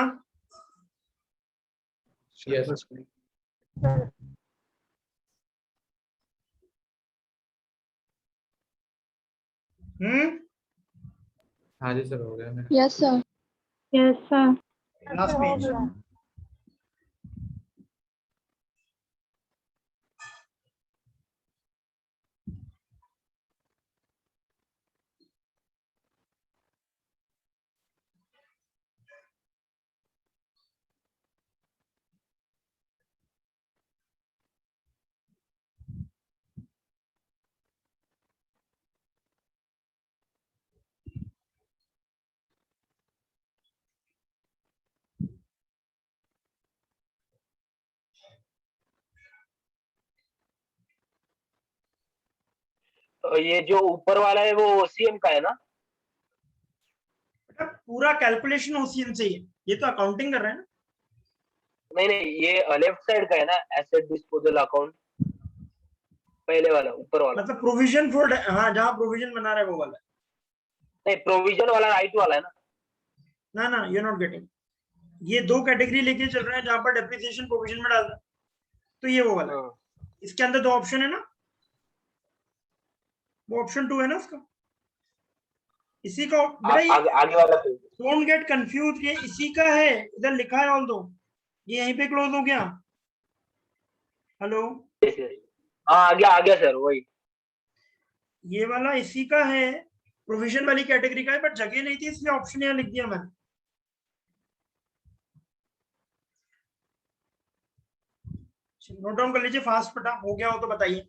Yes. हाँ जी सर, हो गया मेरा। Yes sir. Yes sir. Last page. ये जो ऊपर वाला है वो ओसीएम का है ना? बेटा पूरा कैलकुलेशन ओसीएन से ही है, ये तो अकाउंटिंग कर रहे हैं ना। नहीं नहीं, ये लेफ्ट साइड का है ना, एसेट डिस्पोजल अकाउंट, पहले वाला, ऊपर वाला। मतलब प्रोविजन फॉर, हाँ जहाँ प्रोविजन बना रहे वो वाला। नहीं, प्रोविजन वाला राइट वाला है ना? ना यू नॉट गेटिंग, ये दो कैटेगरी लेके चल रहे हैं जहां पर डेप्रिसिएशन प्रोविजन में डाल रहे हैं, तो ये वो वाला है। इसके अंदर दो ऑप्शन है ना, वो ऑप्शन 2 है ना उसका, इसी का बेटा ये आगे वाला पेज। डोंट गेट कंफ्यूज, ये इसी का है, इधर लिखा है ऑल दो, ये यहीं पे क्लोज हो गया। हेलो, हाँ आ गया सर, वही। ये वाला इसी का है, प्रोविजन वाली कैटेगरी का है, बट जगह नहीं थी इसलिए ऑप्शन यहाँ लिख दिया मैंने। नोट डाउन कर लीजिए फास्ट, बेटा हो गया हो तो बताइए।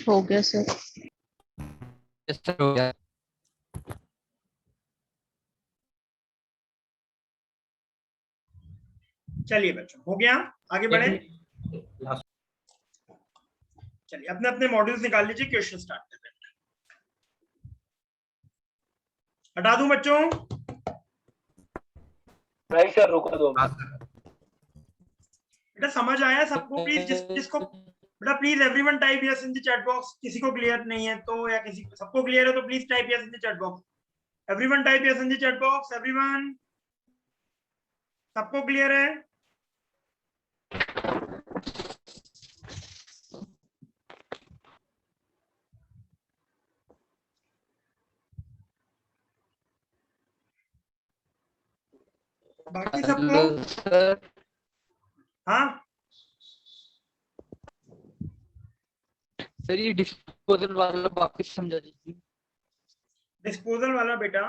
हो गया सर। हो गया। चलिए बच्चों हो गया, आगे बढ़े। चलिए अपने अपने मॉड्यूल्स निकाल लीजिए, क्वेश्चन स्टार्ट करते हैं। हटा दूं बच्चों? नहीं सर रुको 2 मिनट। बेटा समझ आया सबको? प्लीज जिसको बेटा please everyone type yes in the chat box. किसी को क्लियर नहीं है तो, या किसी सबको क्लियर है तो please type yes in the chat box. Everyone type yes in the chat box. Everyone, सबको क्लियर है? बाकी सबको? हाँ सर ये डिस्पोजल वाला वापस समझा दीजिए। डिस्पोजल वाला बेटा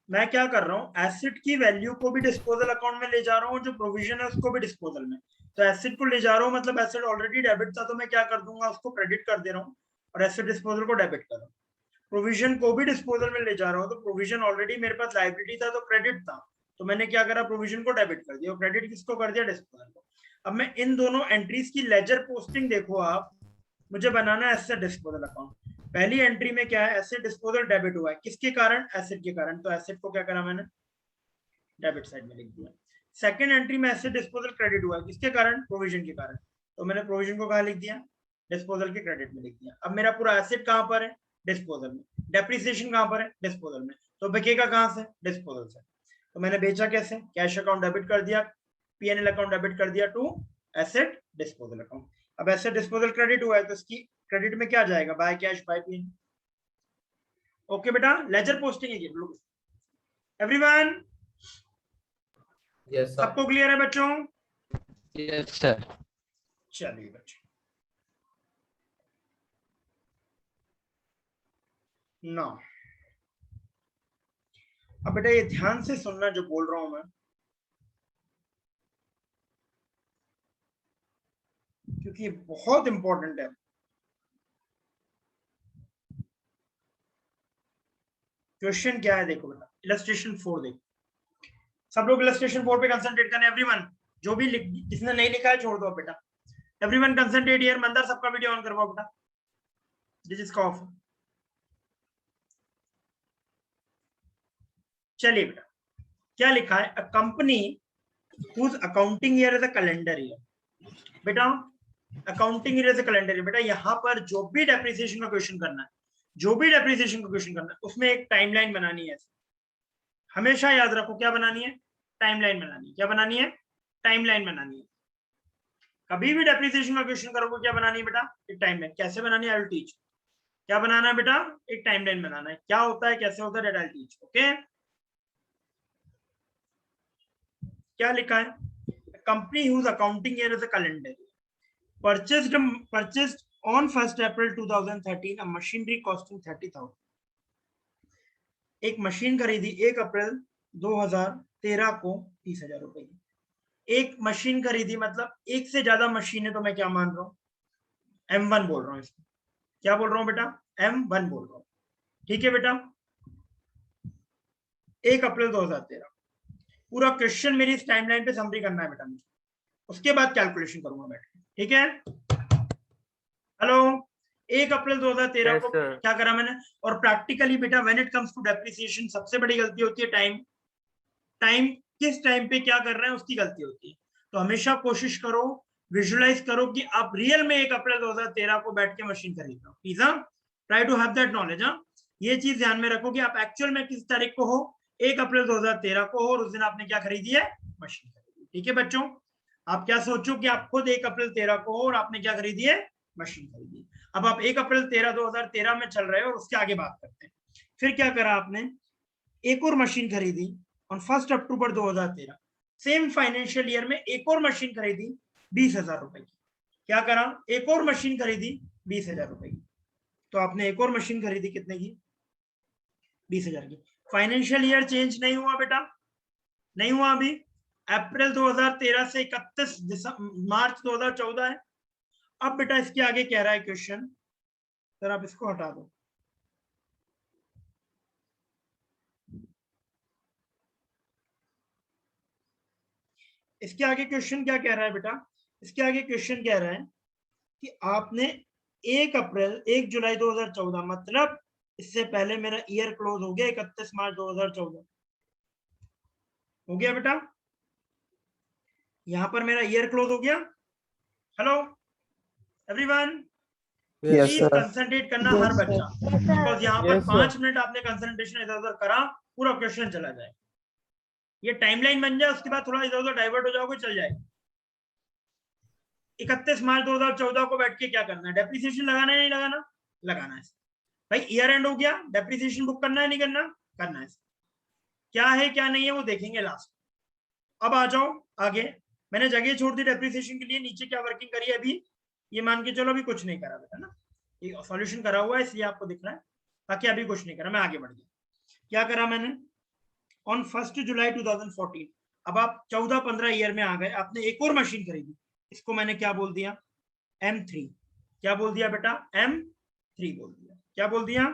मैं क्या कर रहा हूँ, एसेट की वैल्यू को भी डिस्पोजल अकाउंट में ले जा रहा हूँ, जो प्रोविजन है उसको भी डिस्पोजल में। तो एसेट को ले जा रहा हूँ, मतलब एसेट ऑलरेडी डेबिट था तो मैं क्या कर दूंगा, उसको क्रेडिट कर दे रहा हूँ और एसेट डिस्पोजल को डेबिट कर रहा हूँ। प्रोविजन को भी डिस्पोजल में ले जा रहा हूँ, तो प्रोविजन ऑलरेडी मेरे पास लाइबिलिटी था तो क्रेडिट था, तो मैंने क्या करा, प्रोविजन को डेबिट कर दिया और क्रेडिट किसको कर दिया, डिस्पोजल को। अब मैं इन दोनों एंट्रीज की लेजर पोस्टिंग देखो आप, मुझे बनाना है एसेट डिस्पोजल अकाउंट। पहली एंट्री में क्या है, एसेट डिस्पोजल डेबिट हुआ है, किसके कारण, एसेट के कारण, तो एसेट को क्या करा मैंने, डेबिट साइड में लिख दिया। सेकंड एंट्री में एसेट डिस्पोजल क्रेडिट हुआ है, किसके कारण, प्रोविजन के कारण, तो मैंने प्रोविजन को कहाँ लिख दिया, डिस्पोजल के क्रेडिट में लिख दिया। अब मेरा पूरा एसेट कहाँ पर है, डिस्पोजल में। डेप्रिसिएशन कहाँ पर है, डिस्पोजल में। तो बिकेगा कहाँ से, डिस्पोजल से। तो मैंने बेचा कैसे, कैश अकाउंट डेबिट कर दिया, पीएनएल अकाउंट डेबिट कर दिया टू एसेट डिस्पोजल अकाउंट। अब एसेट डिस्पोजल क्रेडिट हुआ है तो इसकी क्रेडिट में क्या जाएगा, by cash by PNL. Okay बेटा, लेजर पोस्टिंग है एवरीवन, यस सर। सबको क्लियर है बच्चों? Yes sir. चलिए बच्चों, नो अब बेटा ये ध्यान से सुनना जो बोल रहा हूं मैं, क्योंकि ये बहुत इंपॉर्टेंट है। क्वेश्चन क्या है देखो बेटा, इलस्ट्रेशन 4 देखो, सब लोग इलस्ट्रेशन 4 पे कंसंट्रेट करना है। एवरीवन, जो भी जिसने नहीं लिखा है छोड़ दो बेटा। Everyone concentrate here. मंदर सबका वीडियो ऑन करवाओ बेटा, जिसका ऑफ। चलिए बेटा, क्या लिखा है, a company whose accounting year is a calendar year। बेटा accounting year is a calendar year. बेटा यहाँ पर जो भी डेप्रिसिएशन का क्वेश्चन करना है, जो भी डेप्रिसिएशन का क्वेश्चन करना है, उसमें एक टाइमलाइन बनानी है। हमेशा याद रखो क्या बनानी है, टाइमलाइन बनानी है। क्या बनानी है, टाइमलाइन बनानी है। कभी भी डेप्रिसिएशन का क्वेश्चन करोगे क्या बनानी है बेटा, एक टाइमलाइन। कैसे बनानी है, आई विल टीच। क्या बनाना है बेटा, एक टाइमलाइन बनाना है। क्या होता है, कैसे होता है, आई विल टीच। ओके, क्या लिखा है, company whose accounting year is a calendar year purchased on 1st April 2013 a machinery costing 30,000। एक मशीन खरीदी 1 अप्रैल 2013 को 30,000 रुपए की। एक मशीन खरीदी मतलब एक से ज्यादा मशीन है, तो मैं क्या मान रहा हूँ, M1 बोल रहा हूँ इसको। क्या बोल रहा हूँ बेटा, M1 बोल रहा हूँ। ठीक है बेटा, 1 अप्रैल 2013। पूरा क्वेश्चन मेरी इस टाइमलाइन पे समरी करना है बेटा मुझे, उसके बाद कैलकुलेशन करूंगा बैठ के। ठीक है, हेलो, 1 अप्रैल 2013 को क्या करा मैंने। और प्रैक्टिकली बेटा when it comes to depreciation सबसे बड़ी गलती होती है टाइम। टाइम किस टाइम पे क्या कर रहे हैं उसकी गलती होती है। तो हमेशा कोशिश करो, विजुअलाइज करो कि आप रियल में 1 अप्रैल 2013 को बैठ के मशीन खरीद रहे हो। Please try to have that knowledge. ये चीज ध्यान में रखो कि आप एक्चुअल में किस तारीख को हो, 1 अप्रैल 2013 को हो, और उस दिन आपने क्या खरीदी है, मशीन खरीदी। ठीक है बच्चों, आप क्या सोचो कि आप खुद 1 अप्रैल 13 को और आपने क्या खरीदी है, मशीन खरीदी। अब आप 1 अप्रैल 2013 में चल रहे हो और उसके आगे बात करते हैं। फिर क्या करा आपने, एक और मशीन खरीदी on 1 October 2013, same financial year में एक और मशीन खरीदी 20,000 रुपए की। क्या करा, एक और मशीन खरीदी 20,000 रुपए की। तो आपने एक और मशीन खरीदी कितने की, 20,000 की। फाइनेंशियल ईयर चेंज नहीं हुआ बेटा, नहीं हुआ अभी। अप्रैल 2013 से 31 मार्च 2014 है। अब बेटा इसके आगे कह रहा है क्वेश्चन, सर आप इसको हटा दो, इसके आगे क्वेश्चन क्या कह रहा है बेटा, इसके आगे क्वेश्चन कह रहा है कि आपने 1 जुलाई 2014, मतलब इससे पहले मेरा ईयर क्लोज हो गया 31 मार्च 2014, हो गया बेटा, यहां पर मेरा ईयर क्लोज हो गया। हेलो एवरीवन, प्लीज कंसंट्रेट करना हर बच्चा, बिकॉज यहाँ पर 5 मिनट आपने कंसंट्रेशन इधर उधर करा, पूरा क्वेश्चन चला जाए, ये टाइमलाइन बन जाए, उसके बाद थोड़ा इधर उधर डाइवर्ट हो जाओगे चल जाएगा। 31 मार्च 2014 को बैठ के क्या करना है, डेप्रिसिएशन लगाना है नहीं लगाना, लगाना है भाई। ईयर एंड हो गया, डेप्रिसिएशन बुक करना है नहीं करना, करना है। क्या है क्या नहीं है वो देखेंगे लास्ट। अब आ जाओ आगे, मैंने जगह छोड़ दी डेप्रिसिएशन के लिए, नीचे क्या वर्किंग करी है अभी, ये मान के चलो अभी कुछ नहीं करा बेटा ना, ये सॉल्यूशन करा हुआ है इसलिए आपको दिख रहा है, बाकी अभी कुछ नहीं करा, मैं आगे बढ़ गया। क्या करा मैंने, ऑन 1 जुलाई 2014, अब आप 14-15 ईयर में आ गए, आपने एक और मशीन खरीदी, इसको मैंने क्या बोल दिया, M3। क्या बोल दिया बेटा, M3 बोल दिया। क्या बोल दिया,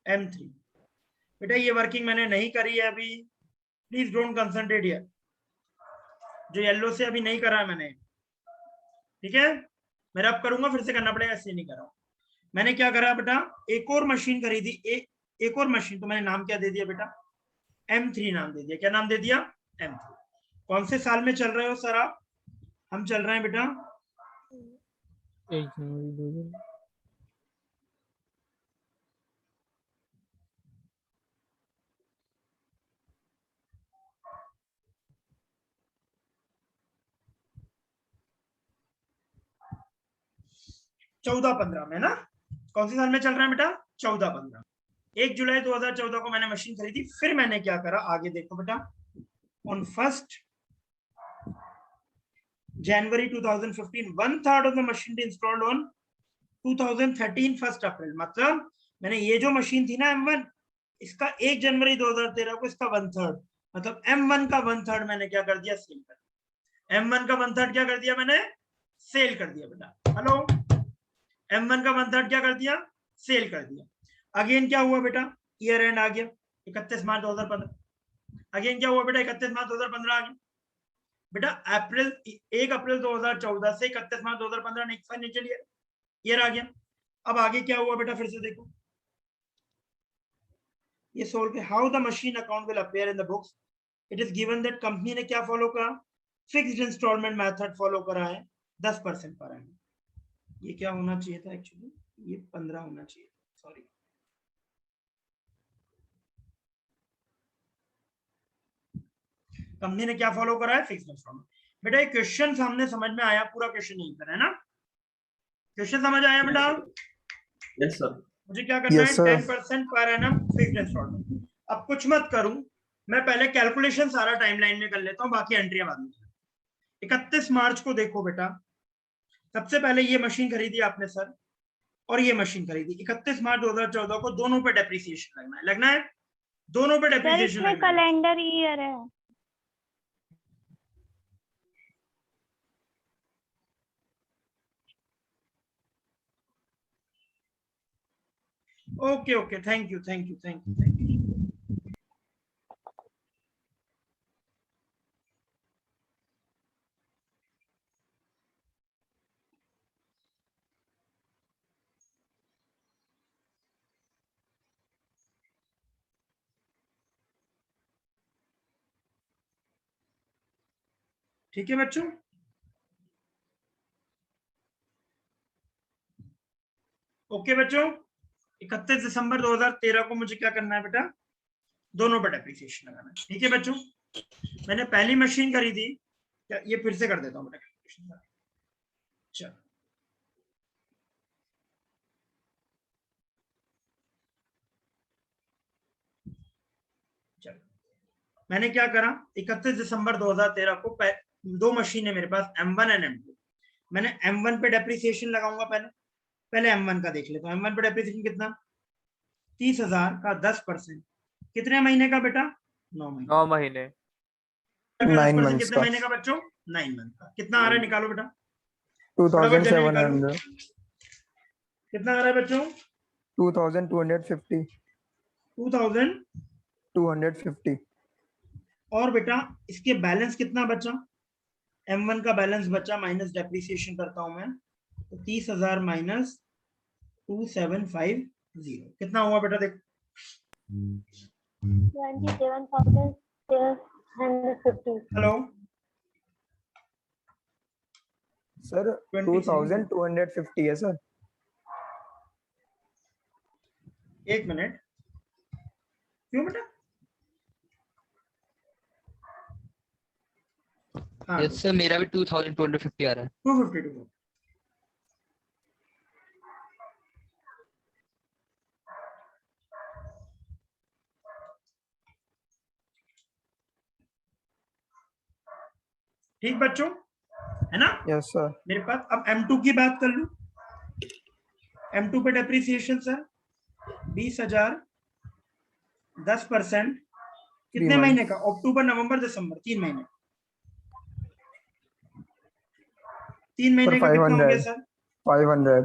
M3। बेटा ये वर्किंग मैंने नहीं करी है अभी, प्लीज डोंट कंसंट्रेट हियर, जो येलो से अभी नहीं करा है मैंने, ठीक है, मेरा अब करूंगा फिर से करना पड़ेगा, इसलिए नहीं कर रहा हूं। मैंने क्या करा बेटा, एक और मशीन खरीदी, एक और मशीन, तो मैंने नाम क्या दे दिया बेटा, M3 नाम दे दिया। क्या नाम दे दिया, M3। कौन से साल में चल रहे हो सर आप, हम चल रहे हैं बेटा 14-15 में ना, कौन से साल में चल रहा है बेटा, 14-15। 1 जुलाई 2014 को मैंने मशीन खरीदी, फिर मैंने क्या करा, आगे देखो बेटा, on 1 January 2015 1/3 of the machine installed on 2013 1 अप्रैल, मतलब मैंने ये जो मशीन थी ना M1, इसका 1 जनवरी 2013 को इसका 1/3, मतलब M1 का 1/3 मैंने क्या कर दिया, सेल कर दिया। M1 का 1/3 क्या कर दिया मैंने, सेल कर दिया बेटा। हेलो, M1 का 1/3 क्या कर दिया, सेल कर दिया। अगेन क्या हुआ बेटा, ईयर एंड आ गया 31 मार्च 2015। अगेन क्या हुआ बेटा, 31 मार्च 2015 आ गया बेटा। 1 अप्रैल 2014 से 31 मार्च 2015 नेक्स्ट फाइनेंशियल ईयर आ गया। अब आगे क्या हुआ बेटा, फिर से देखो, ये सोल्व के, how the machine account will appear in the books. It is given that company ने क्या फॉलो करा, फिक्स्ड इंस्टॉलमेंट मेथड फॉलो करा है 10% पर एनम। ये क्या होना चाहिए था एक्चुअली, ये 15 होना चाहिए, सॉरी। कंपनी ने क्या फॉलो करा है, फिक्स्ड इंस्टॉलमेंट। बेटा ये क्वेश्चन सामने समझ में आया, पूरा क्वेश्चन नहीं कर है ना, क्वेश्चन समझ आया बेटा? Yes sir. मुझे क्या करना है, 10% पर एनम फिक्स्ड इंस्टॉलमेंट। अब कुछ मत करूं, मैं पहले कैलकुलेशन सारा टाइमलाइन में कर लेता हूं, बाकी एंट्रियां बाद में। 31 मार्च को देखो बेटा, सबसे पहले ये मशीन खरीदी आपने सर, और ये मशीन खरीदी 31 मार्च 2014 को, दोनों पे डेप्रिसिएशन लगना है, लगना है, दोनों पे डेप्रिसिएशन लगना है। कैलेंडर ईयर है। Okay okay, thank you thank you thank you thank you. ठीक है बच्चों, ओके बच्चों। 31 दिसंबर 2013 को मुझे क्या करना है बेटा, दोनों पे डेप्रिसिएशन लगाना है। ठीक है बच्चों, मैंने पहली मशीन खरीदी क्या ये फिर से कर देता हूँ बेटा कैलकुलेशन। चलो चलो मैंने क्या करा, 31 दिसंबर 2013 को दो मशीन है मेरे पास M1 एंड M2। मैंने M1 पे डेप्रिसिएशन लगाऊंगा, पहले M1 का देख लेता हूँ। M1 पे डेप्रिसिएशन कितना, 30,000 का 10%, कितने महीने का बेटा, 9 महीने। 9 महीने। 9 10% months कितने का महीने का बच्चों, 9 मंथ का। कितना आ रहा है निकालो बेटा, फटाफट जल्दी निकालो। 2700, कितना आ रहा है बच्चों, 2250, 2000। 250। और बेटा इसके बैलेंस कितना बचा, M1 का बैलेंस बचा माइनस डेप्रिसिएशन करता हूं मैं, तो 30,000 माइनस 2750 कितना हुआ बेटा देखो, 27,650. हेलो सर 2250 है सर। एक मिनट, क्यों बेटा, हाँ यस सर, मेरा भी 2250 आ रहा है। 252। ठीक बच्चों, है ना। Yes sir. मेरे पास अब M2 की बात कर लूं। M2 पे डेप्रिसिएशन सर 20,000, 10%, कितने महीने का, अक्टूबर नवंबर दिसंबर, 3 महीने। 3 महीने का कितना हो गया सर, 500।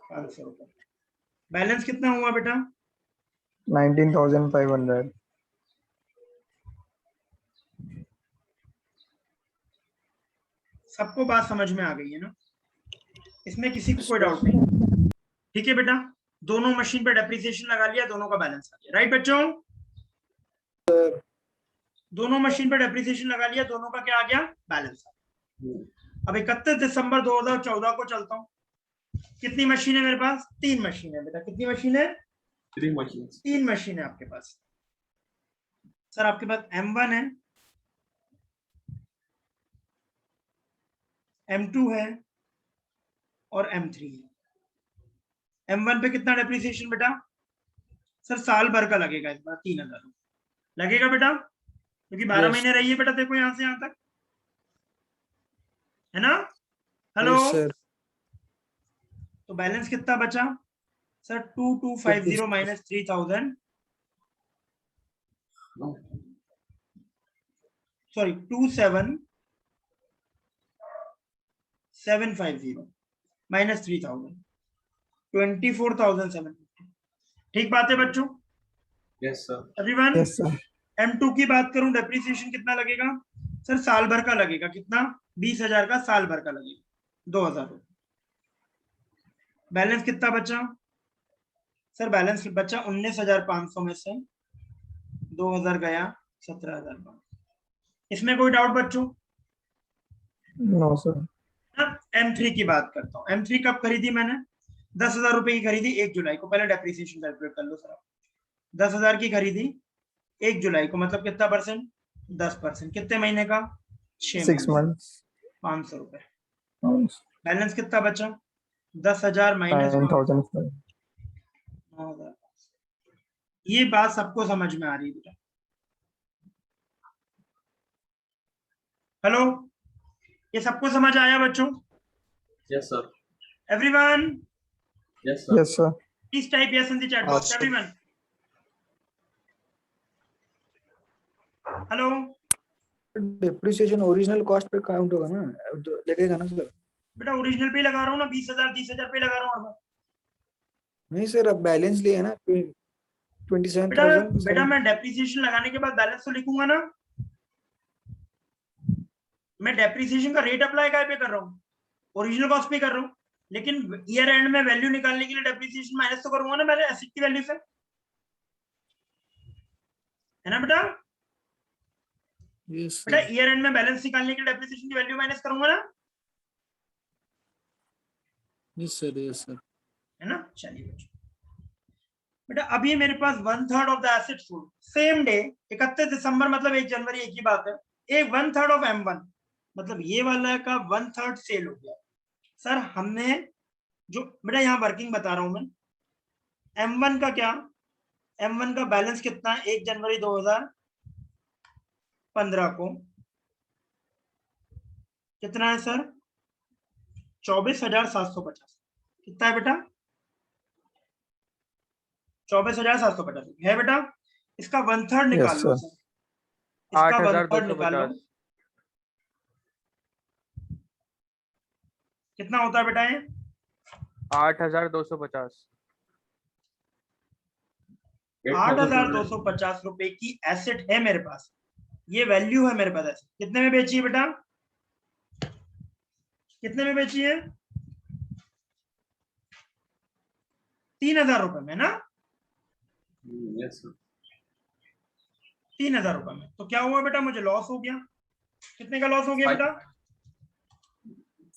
500 रुपए। बैलेंस कितना हुआ बेटा, 19,500। सबको बात समझ में आ गई है ना, इसमें किसी को कोई डाउट नहीं। ठीक है बेटा, दोनों मशीन पे डेप्रिसिएशन लगा लिया, दोनों का बैलेंस आ गया, राइट बच्चों। दोनों मशीन पे डेप्रिसिएशन लगा लिया, दोनों का क्या आ गया, बैलेंस आ गया। अब 31 दिसंबर 2014 को चलता हूँ। कितनी मशीन है मेरे पास, 3 मशीन है बेटा। कितनी मशीन है, 3 machines. 3 मशीन है आपके पास। सर आपके पास M1 है, M2 है और M3 है। M1 पे कितना डेप्रिसिएशन बेटा, सर साल भर का लगेगा इस बार, 3,000 लगेगा बेटा, क्योंकि 12 महीने रही है बेटा, देखो यहां से यहां तक, है ना। Hello sir. तो बैलेंस कितना बचा सर, 2250 माइनस 3,000, सॉरी 27,750 माइनस 3,000, 24,750। ठीक बात है बच्चों, Yes, sir. Everyone. Yes sir. M2 की बात करूं, डेप्रिसिएशन कितना लगेगा सर, साल भर का लगेगा, कितना, 20,000 का साल भर का लगेगा, 2,000 रुपए। बैलेंस कितना बचा सर, बैलेंस बचा 19,500 में से 2,000 गया, 17,500। इसमें कोई डाउट बच्चों, नो सर। M3 की बात करता हूँ। M3 कब खरीदी मैंने, 10,000 रुपए की खरीदी 1 जुलाई को। पहले डेप्रिसिएशन कैलकुलेट कर लो सर, 10,000 की खरीदी 1 जुलाई को, मतलब कितना परसेंट, 10%। कितने महीने का, 6 6 महीने, months। 500 रुपए। बैलेंस कितना बचा, 10,000 माइनस 9,000। 9,000। ये बात सबको समझ में आ रही है बेटा, हेलो, ये सबको समझ आया बच्चों, Yes, sir. Everyone. Yes, sir. Yes sir. Please type yes in the chat box, everyone. Hello, depreciation original cost पे काउंट होगा ना, तो लगेगा ना सर। बेटा ओरिजिनल पे लगा रहा हूँ ना, 20,000 30,000 पे लगा रहा हूँ। नहीं सर, अब बैलेंस लिया है ना बेटा 27,000। मैं डेप्रिसिएशन लगाने के बाद बैलेंस तो लिखूंगा ना, मैं डेप्रिसिएशन का रेट अप्लाई काय पे कर रहा हूँ, ओरिजिनल कॉस्ट पे कर रहा हूँ, लेकिन ईयर एंड में वैल्यू निकालने के लिए डेप्रिसिएशन माइनस तो करूंगा ना मैंने एसेट की वैल्यू से, है ना बेटा। यस बेटा सर। ईयर एंड में बैलेंस निकालने के लिए डेप्रिसिएशन की वैल्यू माइनस करूंगा ना, यस सर। Yes sir. है ना। चलिए बेटा अभी मेरे पास 1/3 of the asset sold same day 31 दिसंबर मतलब 1 जनवरी, एक ही बात है। एक 1/3 ऑफ M1 मतलब ये वाला का 1/3 सेल हो गया। सर हमने जो बेटा यहाँ वर्किंग बता रहा हूं मैं, M1 का क्या, M1 का बैलेंस कितना है 1 जनवरी 2015 को, कितना है सर 24,750। कितना है बेटा 24,750 है बेटा। इसका 1/3 निकाल लो सर, इसका 1/3 निकाल लो, कितना होता है बेटा ये 8,250। 8,250 रुपए की एसेट है मेरे पास, ये वैल्यू है मेरे पास एसेट। कितने में बेची है बेटा, कितने में बेची है 3,000 रुपए में ना, 3,000 रुपए में। तो क्या हुआ बेटा, मुझे लॉस हो गया। कितने का लॉस हो गया बेटा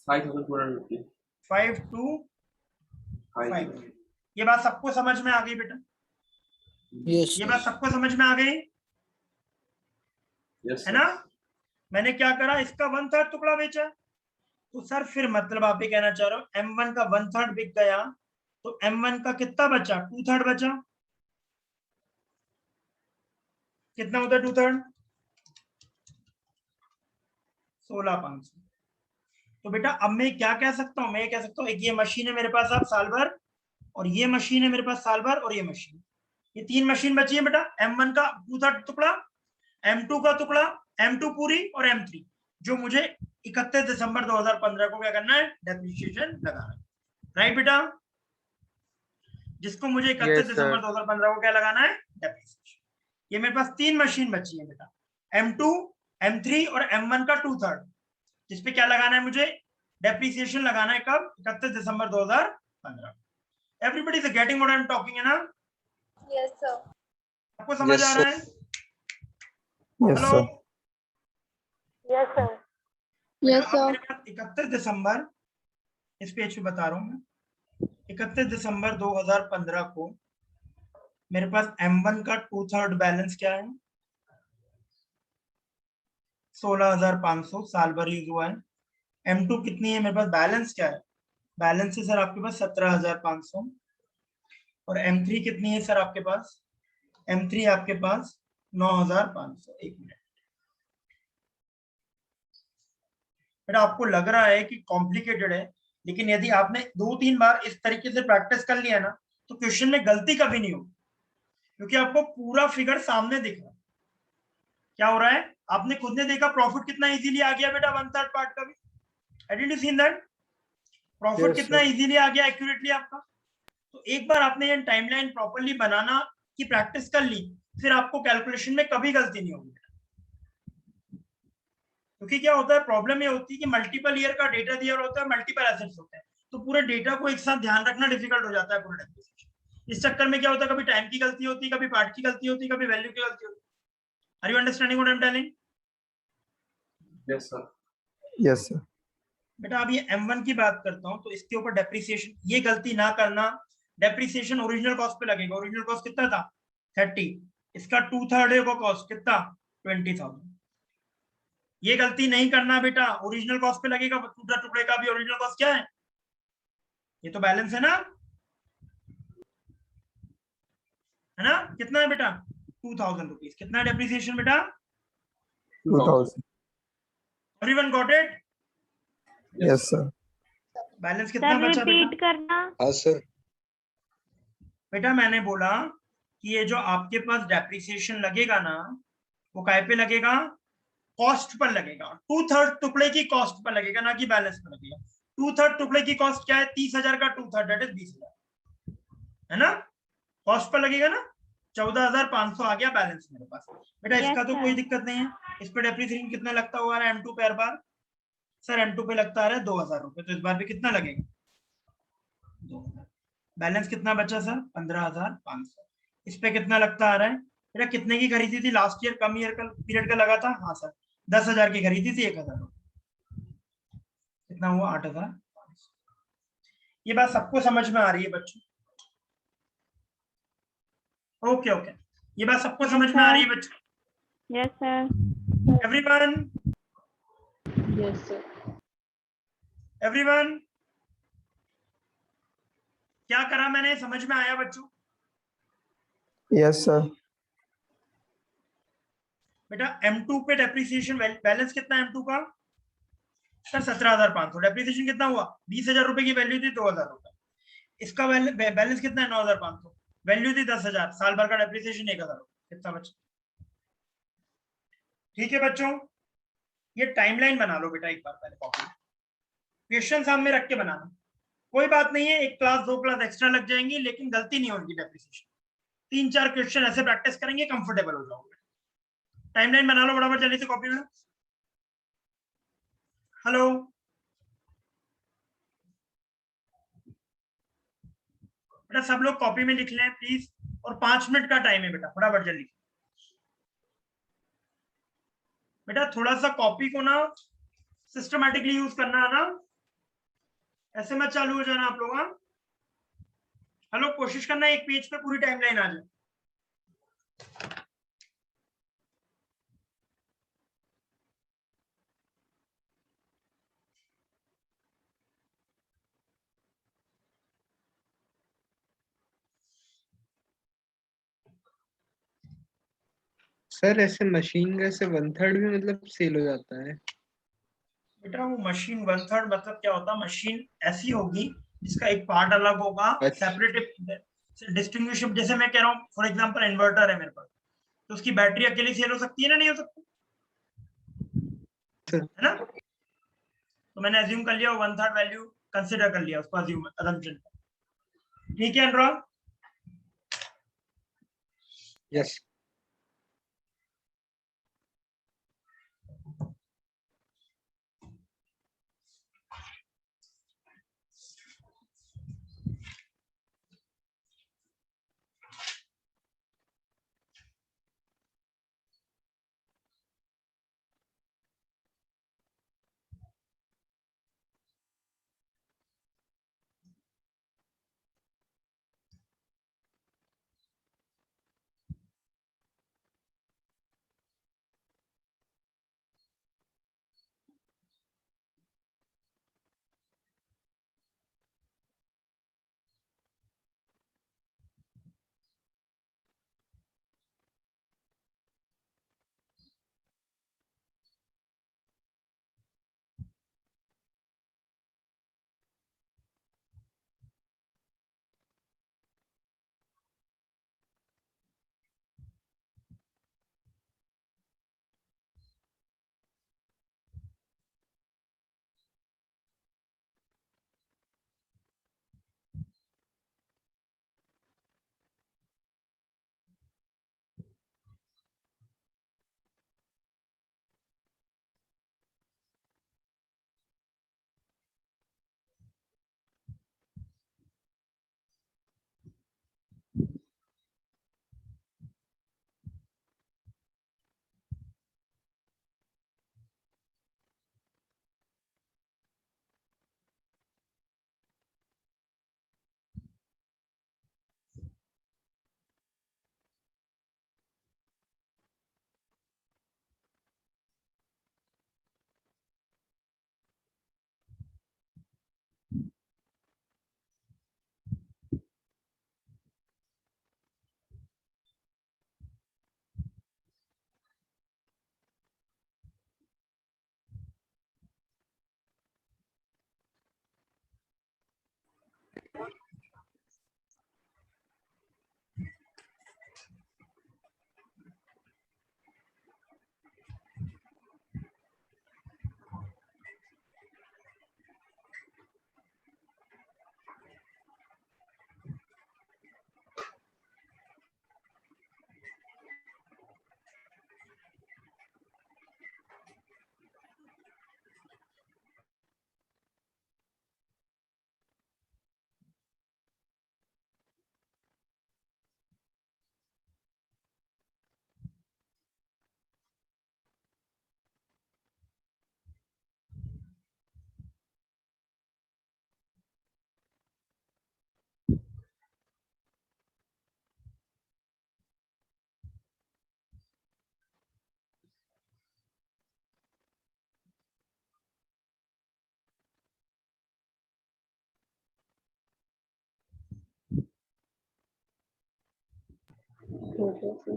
5,450। 5 to 5। ये बात सबको समझ में आ गई बेटा, यस ये बात सबको समझ में आ गई है ना। मैंने क्या करा, इसका 1/3 टुकड़ा बेचा। तो सर फिर मतलब आप भी कहना चाह रहे हो M1 का 1/3 बिक गया तो M1 का कितना बचा, 2/3 बचा। कितना होता है 2/3, 16,500। तो बेटा अब मैं क्या कह सकता हूं, मैं कह सकता हूं एक ये मशीन है मेरे पास अब साल भर, और ये मशीन है मेरे पास साल भर, और ये मशीन, ये 3 मशीन बची है बेटा। M1 का 2/3 टुकड़ा, M2 का टुकड़ा, M2 पूरी और M3, जो मुझे 31 दिसंबर 2015 को क्या करना है, डेप्रिसिएशन लगाना है। राइट बेटा, जिसको मुझे 31 दिसंबर 2015 को क्या लगाना है, डेप्रिसिएशन। ये मेरे पास 3 मशीन बची है बेटा, M2, M3 और M1 का 2/3, जिसपे क्या लगाना है मुझे, डेप्रिसिएशन लगाना है। कब, 31 दिसंबर 2015। Everybody is getting what I am talking है ना। Yes sir. आपको समझ आ रहा है। Yes hello sir. Yes sir. Yes sir. 31 दिसंबर, इस पेज पे बता रहा हूं मैं, 31 दिसंबर 2015 को मेरे पास M1 का 2/3 बैलेंस क्या है, 16,500 साल भर यूज हुआ है। M2 कितनी है मेरे पास, बैलेंस क्या है, बैलेंस है सर आपके पास 17,500। और M3 कितनी है सर आपके पास, M3 आपके पास 9,500। एक मिनट बेटा, आपको लग रहा है कि कॉम्प्लिकेटेड है, लेकिन यदि आपने 2-3 बार इस तरीके से प्रैक्टिस कर लिया ना तो क्वेश्चन में गलती कभी नहीं होगी, क्योंकि आपको पूरा फिगर सामने दिख रहा है। क्या हो रहा है, आपने खुद ने देखा प्रॉफिट कितना इजीली आ गया बेटा 1/3 पार्ट का भी। Did you seen that, profit कितना इजीली आ गया एक्यूरेटली आपका। तो एक बार आपने ये टाइमलाइन प्रॉपर्ली बनाना की प्रैक्टिस कर ली, फिर आपको कैलकुलेशन में कभी गलती नहीं होगी। क्योंकि क्या होता है, प्रॉब्लम ये होती है कि मल्टीपल ईयर का डेटा दिया होता है, मल्टीपल एसेट्स होते हैं, तो पूरे डेटा को एक साथ ध्यान रखना डिफिकल्ट हो जाता है पूरे डेप्रिसिएशन। इस चक्कर में क्या होता है, कभी टाइम की गलती होती है, कभी पार्ट की गलती होती है, कभी वैल्यू की गलती होती है। Are you understanding what I am telling. Yes sir. Yes sir. बेटा अब ये M1 की बात करता हूं, तो इसके ऊपर डेप्रिसिएशन, ये गलती ना करना, डेप्रिसिएशन ओरिजिनल कॉस्ट पे लगेगा। ओरिजिनल कॉस्ट कितना था 30, इसका 2/3 है, कॉस्ट कितना 20,000। ये गलती नहीं करना बेटा, ओरिजिनल कॉस्ट पे लगेगा, टुकड़ा टुकड़े का भी ओरिजिनल कॉस्ट क्या है, ये तो बैलेंस है ना, है ना। कितना है बेटा 2,000 रुपीज। कितना है डेप्रिसिएशन बेटा 2,000। Everyone got it. Yes sir. Balance कितना सर बचा बेटा, रिपीट करना। हाँ सर। बेटा मैंने बोला कि ये जो आपके पास डेप्रिसिएशन लगेगा ना, वो काय पे लगेगा, कॉस्ट पर लगेगा। 2/3 टुकड़े की कॉस्ट पर लगेगा, ना कि बैलेंस पर लगेगा। 2/3 टुकड़े की कॉस्ट क्या है, 30,000 का 2/3 दैट इज 20,000, है ना। कॉस्ट पर लगेगा ना, 14,500 आ गया बैलेंस मेरे पास। बेटा इसका तो कोई दिक्कत नहीं है, इस पर डेप्रिसिएशन कितना लगता हुआ है M2 पे हर बार, सर M2 पे लगता है 2,000 रुपए, तो इस बार भी कितना लगेगा 2,000। बैलेंस कितना बचा सर 15,500। इस पे कितना लगता आ रहा है बेटा, कितने की खरीदी थी लास्ट ईयर, कम ईयर का पीरियड का लगा था, हाँ सर 10,000 की खरीदी थी, 1,000 रुपए, कितना हुआ 8,500। ये बात सबको समझ में आ रही है बच्चों। ओके ओके, ये बात सबको समझ में आ रही है बच्चों? Yes, sir. Everyone, Yes, sir. Everyone, क्या करा मैंने, समझ में आया बच्चों? Yes sir. बेटा M2 पे डेप्रिसिएशन बैलेंस कितना है M2 का? सर 17,500। डेप्रिसिएशन कितना हुआ? 20,000 रुपए की वैल्यू थी 2,000 रुपए। इसका बैलेंस कितना है? 9,500। वैल्यू थी 10,000। साल भर का डेप्रिसिएशन 1,000 रुपए। कितना बचा? ठीक है बच्चों, ये टाइमलाइन बना लो बेटा एक बार पहले कॉपी में, क्वेश्चन सामने रख के बनाना। कोई बात नहीं है, एक क्लास 2 क्लास एक्स्ट्रा लग जाएंगी, लेकिन गलती नहीं होगी। डेप्रिसिएशन 3-4 क्वेश्चन ऐसे प्रैक्टिस करेंगे, कंफर्टेबल हो जाओगे। टाइमलाइन बना लो बराबर जल्दी से कॉपी में। हेलो, बेटा सब लोग कॉपी में लिख लें प्लीज, और 5 मिनट का टाइम है बेटा, फटाफट जल्दी। बेटा थोड़ा सा कॉपी को ना सिस्टमैटिकली यूज करना है ना, ऐसे मत चालू हो जाना आप लोग। हाँ हेलो, कोशिश करना एक पेज पे पूरी टाइमलाइन आ जाए। सर ऐसे मशीन का ऐसे 1/3 भी मतलब सेल हो जाता है? बेटा वो मशीन 1/3 मतलब क्या होता है? मशीन ऐसी होगी जिसका एक पार्ट अलग होगा, अच्छा। Separate distinguish. जैसे मैं कह रहा हूँ फॉर एग्जांपल इन्वर्टर है मेरे पास, तो उसकी बैटरी अकेली सेल हो सकती है ना? नहीं हो सकती है ना? तो मैंने अज्यूम कर लिया 1/3 वैल्यू कंसिडर कर लिया उसको, अज्यूम अजम्पशन। ठीक है अनुराग? Yes. Okay, sir.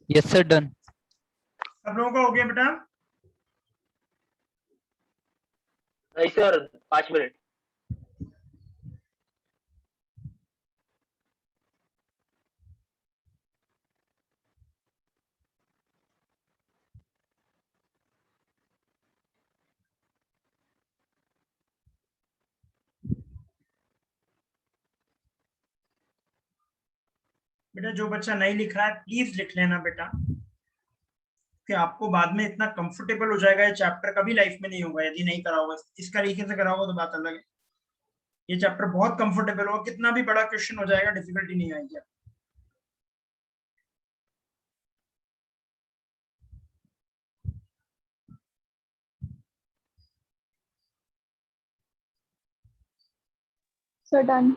Yes, sir. Done. सब लोगों का हो गया बेटा? नहीं सर, 5 मिनट। बेटा जो बच्चा नहीं लिख रहा है प्लीज लिख लेना बेटा, कि आपको बाद में इतना कंफर्टेबल हो जाएगा। ये चैप्टर कभी लाइफ में नहीं होगा यदि नहीं करा होगा। इस तरीके से करा होगा तो बात अलग है। ये चैप्टर बहुत कंफर्टेबल होगा, कितना भी बड़ा क्वेश्चन हो जाएगा डिफिकल्टी नहीं आएगी। Sir, done.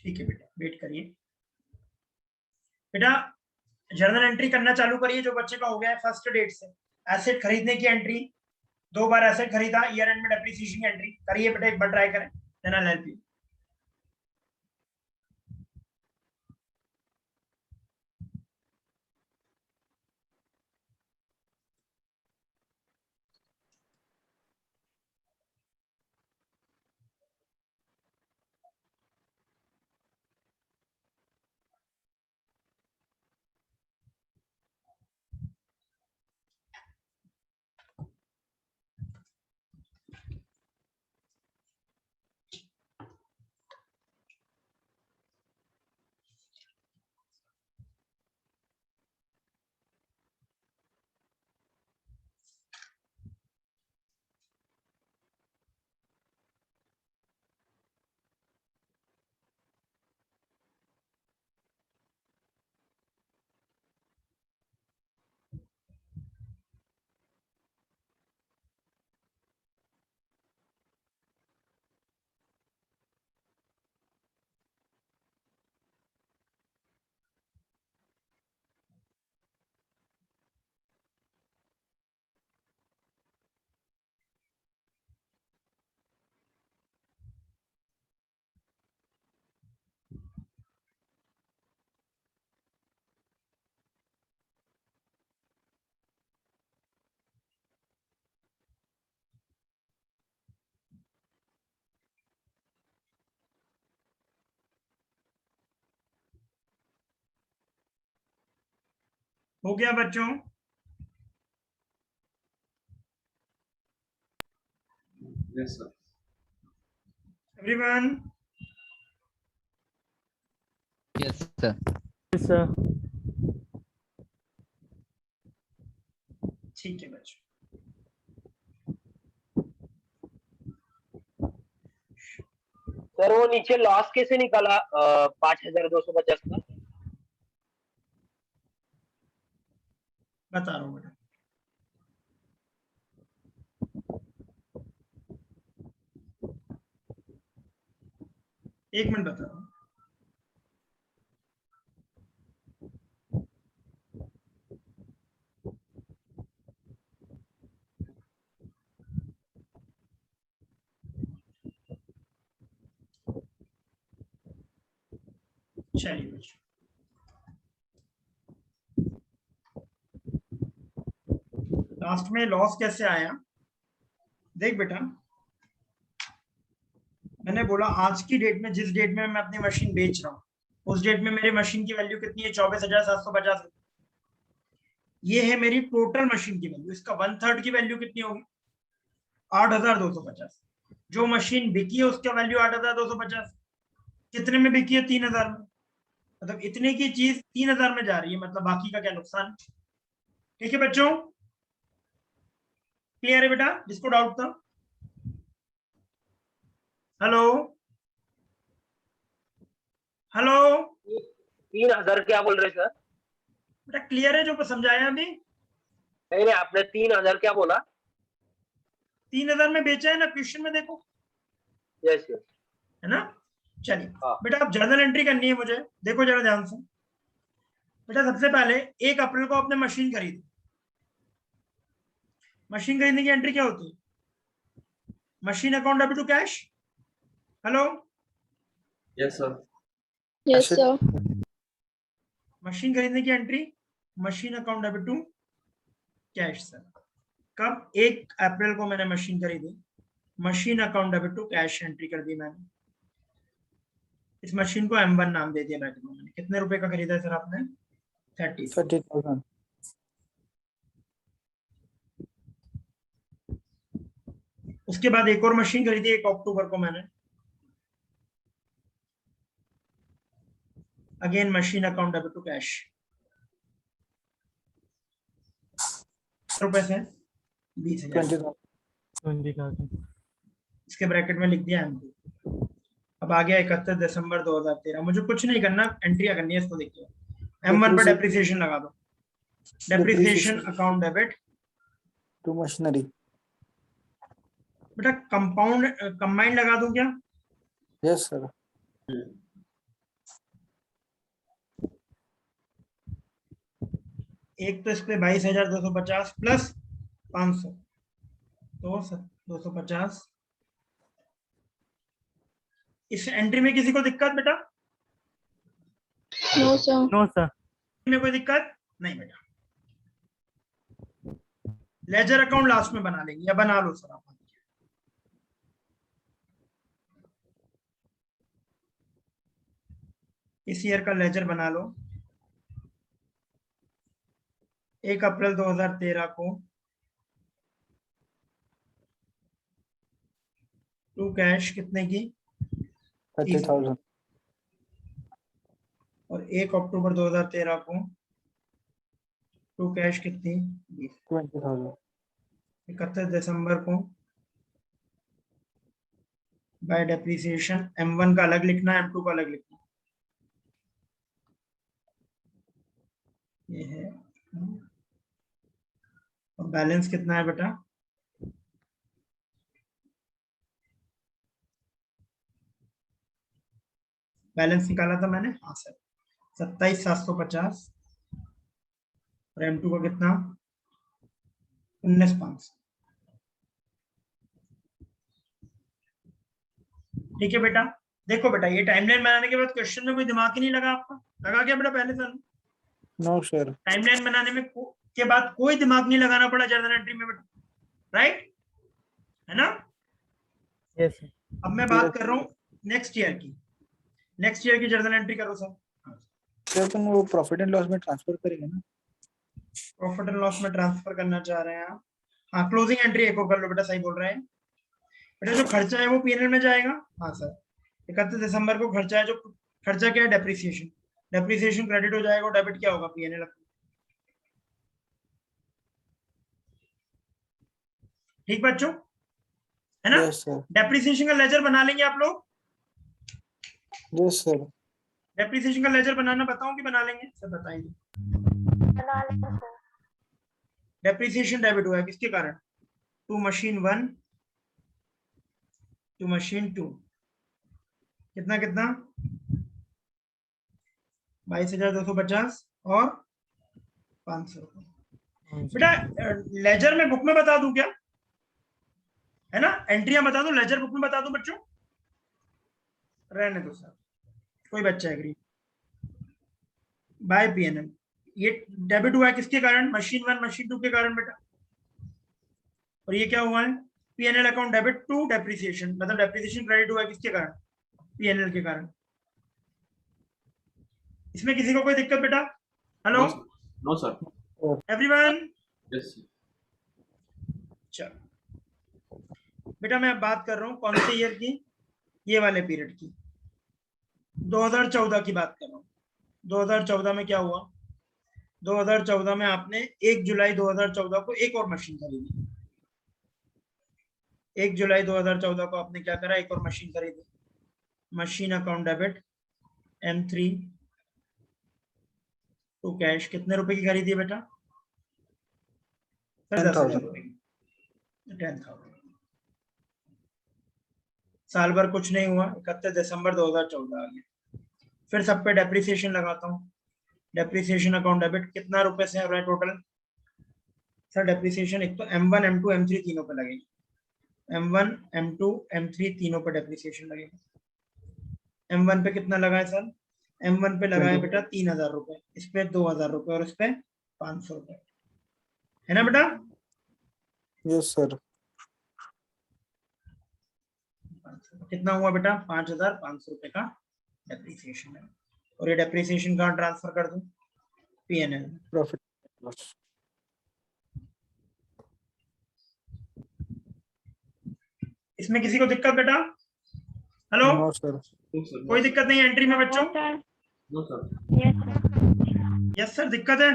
ठीक है बेटा, वेट करिए। बेटा जर्नल एंट्री करना चालू करिए जो बच्चे का हो गया है फर्स्ट डेट से। एसेट खरीदने की एंट्री, 2 बार एसेट खरीदा, ईयर एंड में डेप्रिसिएशन एंट्री करिए बेटा, एक बार ट्राई करें, देन आई हेल्प यू। हो गया बच्चों? Yes, sir. Everyone? Yes, sir. Yes, sir. ठीक है बच्चों। सर वो नीचे लॉस कैसे निकाला 5250 का? बता रहा हूँ बेटा। एक मिनट बता रहा हूँ। चलिए बच्चों, लास्ट में लॉस कैसे आया देख बेटा। मैंने बोला आज की डेट में, जिस डेट में मैं अपनी मशीन बेच रहा हूँ, उस डेट में मेरी मशीन की वैल्यू कितनी है? 24,750। ये है मेरी टोटल मशीन की वैल्यू। इसका 1/3 की वैल्यू कितनी होगी? 8,250। जो मशीन बिकी है उसका वैल्यू 8,250। कितने में बिकी है? 3,000 में। मतलब इतने की चीज 3,000 में जा रही है, मतलब बाकी का क्या नुकसान? ठीक है बच्चों, क्लियर है बेटा जिसको डाउट था? हेलो हेलो 3000 क्या बोल रहे सर? बेटा क्लियर है जो समझाया अभी? नहीं नहीं, आपने 3000 क्या बोला? 3,000 में बेचा है ना, क्वेश्चन में देखो, यस यस, है ना। चलिए हाँ। बेटा अब जर्नल एंट्री करनी है मुझे, देखो जरा ध्यान से। बेटा सबसे पहले 1 अप्रैल को आपने मशीन खरीदी, मशीन खरीदने की एंट्री क्या होती है? Machine account debit to cash. Hello, Yes, sir. Yes, Asset. sir. Machine खरीदने की entry machine account debit to cash sir. कब? 1 अप्रैल को मैंने मशीन खरीदी, machine account debit to cash entry कर दी मैंने। इस मशीन को M1 नाम दे दिया बैठक में। मैंने कितने रुपए का खरीदा है सर आपने? 30। 30,000. उसके बाद एक और मशीन खरीदी 1 अक्टूबर को मैंने, again machine account debit to cash. रुपए से 20,000। 20,000. इसके ब्रैकेट में लिख दिया M2। अब आ गया 31 दिसंबर 2013। मुझे कुछ नहीं करना, एंट्रियां करनी है। इसको देखिए, M1 पर डेप्रिसिएशन लगा दो। Depreciation account debit To machinery. बेटा कंपाउंड कंबाइंड लगा दूं क्या? Yes, sir. एक तो इस पे 22,250 प्लस 500 तो 250। इस एंट्री में किसी को दिक्कत बेटा? No, sir. No sir. में कोई दिक्कत नहीं बेटा। लेजर अकाउंट लास्ट में बना लेंगे, या बना लो सर आप। इस ईयर का लेजर बना लो। 1 अप्रैल 2013 को टू कैश कितने की? 30,000. और 1 अक्टूबर 2013 को टू कैश कितनी? 20,000. 31 दिसंबर को बाय डेप्रिसिएशन M1 का अलग लिखना, M2 का अलग लिखना। ये है। और बैलेंस कितना है बेटा? बैलेंस निकाला था मैंने, हाँ सर, 27,750। और M2 का कितना? 19,500। ठीक है बेटा। देखो बेटा, ये टाइमलाइन बनाने के बाद क्वेश्चन में कोई दिमाग ही नहीं लगा आपका? लगा क्या बेटा पहले साल? No, sir. टाइमलाइन बनाने में के बाद कोई दिमाग नहीं लगाना पड़ा जर्नल एंट्री में बेटा, राइट है ना? Yes sir. अब मैं बात कर रहा हूँ नेक्स्ट ईयर की। नेक्स्ट ईयर की जर्नल एंट्री करो सर। सर तुम वो प्रॉफिट एंड लॉस में ट्रांसफर करेंगे ना? प्रॉफिट एंड लॉस में ट्रांसफर करना चाह रहे हैं आप? हाँ, क्लोजिंग एंट्री एक और कर लो बेटा, सही बोल रहे हैं बेटा। जो खर्चा है वो P&L में जाएगा। हाँ सर, 31 दिसंबर को खर्चा है, जो खर्चा क्या है? डेप्रिसिएशन। डेप्रिसिएशन क्रेडिट हो जाएगा, डेबिट क्या होगा? P&L। ठीक बच्चों, है ना? Yes, sir. डेप्रिसिएशन का लेजर बना लेंगे आप लोग? Yes, sir. डेप्रिसिएशन का लेजर बनाना बताऊं कि बना लेंगे? सर बताइए। डेप्रिसिएशन डेबिट हुआ है किसके कारण? To machine 1 to machine 2। कितना कितना? 22,250 और 500। बेटा लेजर में बुक में बता दूं क्या? है ना, एंट्रियां बता दूं, लेजर बुक में बता दूं बच्चों? रहने दो सर, कोई बच्चा एग्री। बाय P&L ये डेबिट हुआ है किसके कारण? मशीन 1 मशीन 2 के कारण बेटा। और ये क्या हुआ है? P&L account debit to depreciation, मतलब डेप्रिसिएशन क्रेडिट हुआ है किसके कारण? P&L के कारण। इसमें किसी को कोई दिक्कत बेटा? Hello No, sir. Everyone? Yes, sir. चलो बेटा, मैं अब बात कर रहा हूँ कौन से ईयर की? ये वाले पीरियड की, 2014 की बात कर रहा हूँ। 2014 में क्या हुआ? 2014 में आपने 1 जुलाई 2014 को एक और मशीन खरीदी। 1 जुलाई 2014 को आपने क्या करा? एक और मशीन खरीदी। Machine account debit M3 to cash. कितने रुपए की खरीदी है बेटा? 10,000 रुपए की। 10,000। साल भर कुछ नहीं हुआ, 31 दिसंबर 2014 आ गया। फिर सब पे डेप्रिसिएशन लगाता हूँ। डेप्रिसिएशन अकाउंट डेबिट कितना रुपए से हो रहा है टोटल? सर डेप्रिसिएशन एक तो M1 M2 M3 तीनों पे लगेगी, M1 M2 M3 तीनों पे डेप्रिसिएशन लगेगा। M1 पे कितना लगा है सर? M1 पे लगा है बेटा 3000 रुपए, इस पे 2000 रुपए और इस पे 500 रुपए, है ना बेटा? Yes sir. कितना हुआ बेटा? 5500 रुपए का डेप्रिसिएशन है। और ये डेप्रिसिएशन कहाँ ट्रांसफर कर दूं? PNL। Profit loss. इसमें किसी को दिक्कत बेटा? Hello, no sir. कोई दिक्कत नहीं है एंट्री में बच्चों? No, sir. No sir. Yes, sir. Yes sir, दिक्कत है?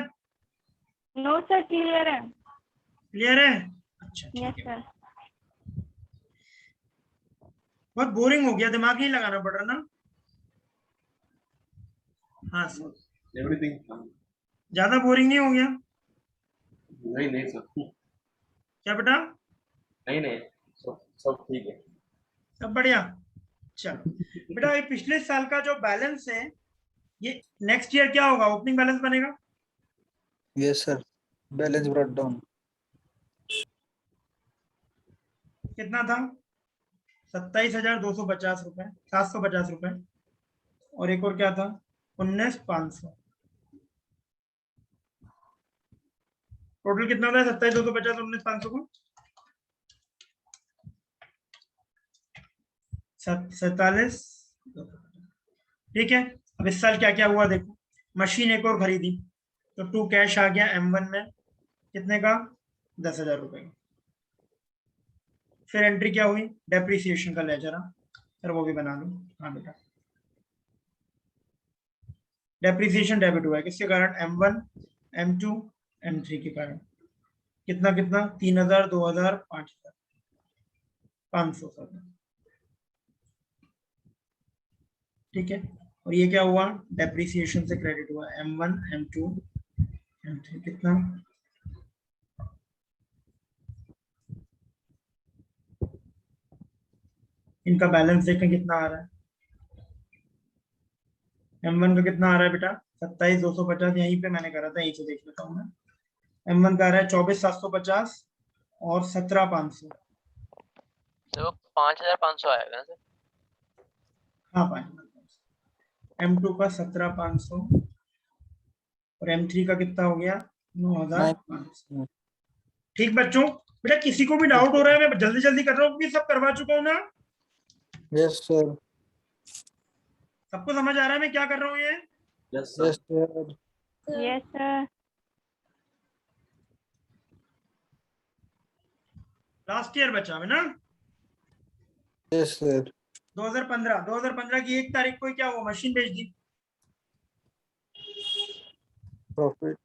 No, sir. Clear है. क्लियर है? अच्छा Yes, ठीक है। sir. बहुत बोरिंग हो गया, दिमाग नहीं लगाना पड़ रहा ना? हाँ सर, एवरीथिंग। ज्यादा बोरिंग नहीं हो गया नहीं नहीं सर, क्या बेटा? नहीं नहीं, सब ठीक है। सब बढ़िया। चलो बेटा, ये पिछले साल का जो बैलेंस है, ये नेक्स्ट ईयर क्या होगा? ओपनिंग बैलेंस बनेगा? Yes sir. Balance brought down. कितना था? 27,250 रुपए, 750 रुपए, और एक और क्या था? 19,500। टोटल कितना होता है 27,250 19,500 को? 47। ठीक है। अब इस साल क्या क्या हुआ देखो। मशीन एक और खरीदी तो टू कैश आ गया M1 में, कितने का? 10,000 रुपए का। फिर एंट्री क्या हुई? डेप्रिसिएशन का लेजर। सर वो भी बना लो। हाँ बेटा, डेप्रिसिएशन डेबिट हुआ है किसके कारण? M1 M2 M3 के कारण। कितना कितना? 3,000 2,000 5,000 500 सर। ठीक है। और ये क्या हुआ? डेप्रिसिएशन से क्रेडिट हुआ M1 M2 M3। कितना? इनका बैलेंस देखें कितना आ रहा है। M1 का कितना आ रहा है बेटा? 27,250। यहीं पे मैंने करा था, यहीं से देख लेता हूँ मैं। M1 का आ रहा है 24,750 और 17,500। तो 5,500 आएगा ना सर? हाँ 5,500। M2 का 17,500 और M3 का कितना हो गया? 9,500। ठीक बच्चों, बेटा किसी को भी डाउट हो रहा है? मैं जल्दी जल्दी कर रहा हूँ क्योंकि सब करवा चुका हूँ ना। Yes sir. सबको समझ आ रहा है मैं क्या कर रहा हूँ? ये yes yes sir. Sir. Yes, sir. Last year बचा है ना? Yes sir. 2015 की 1 तारीख को क्या हुआ? मशीन बेच दी। प्रॉफिट।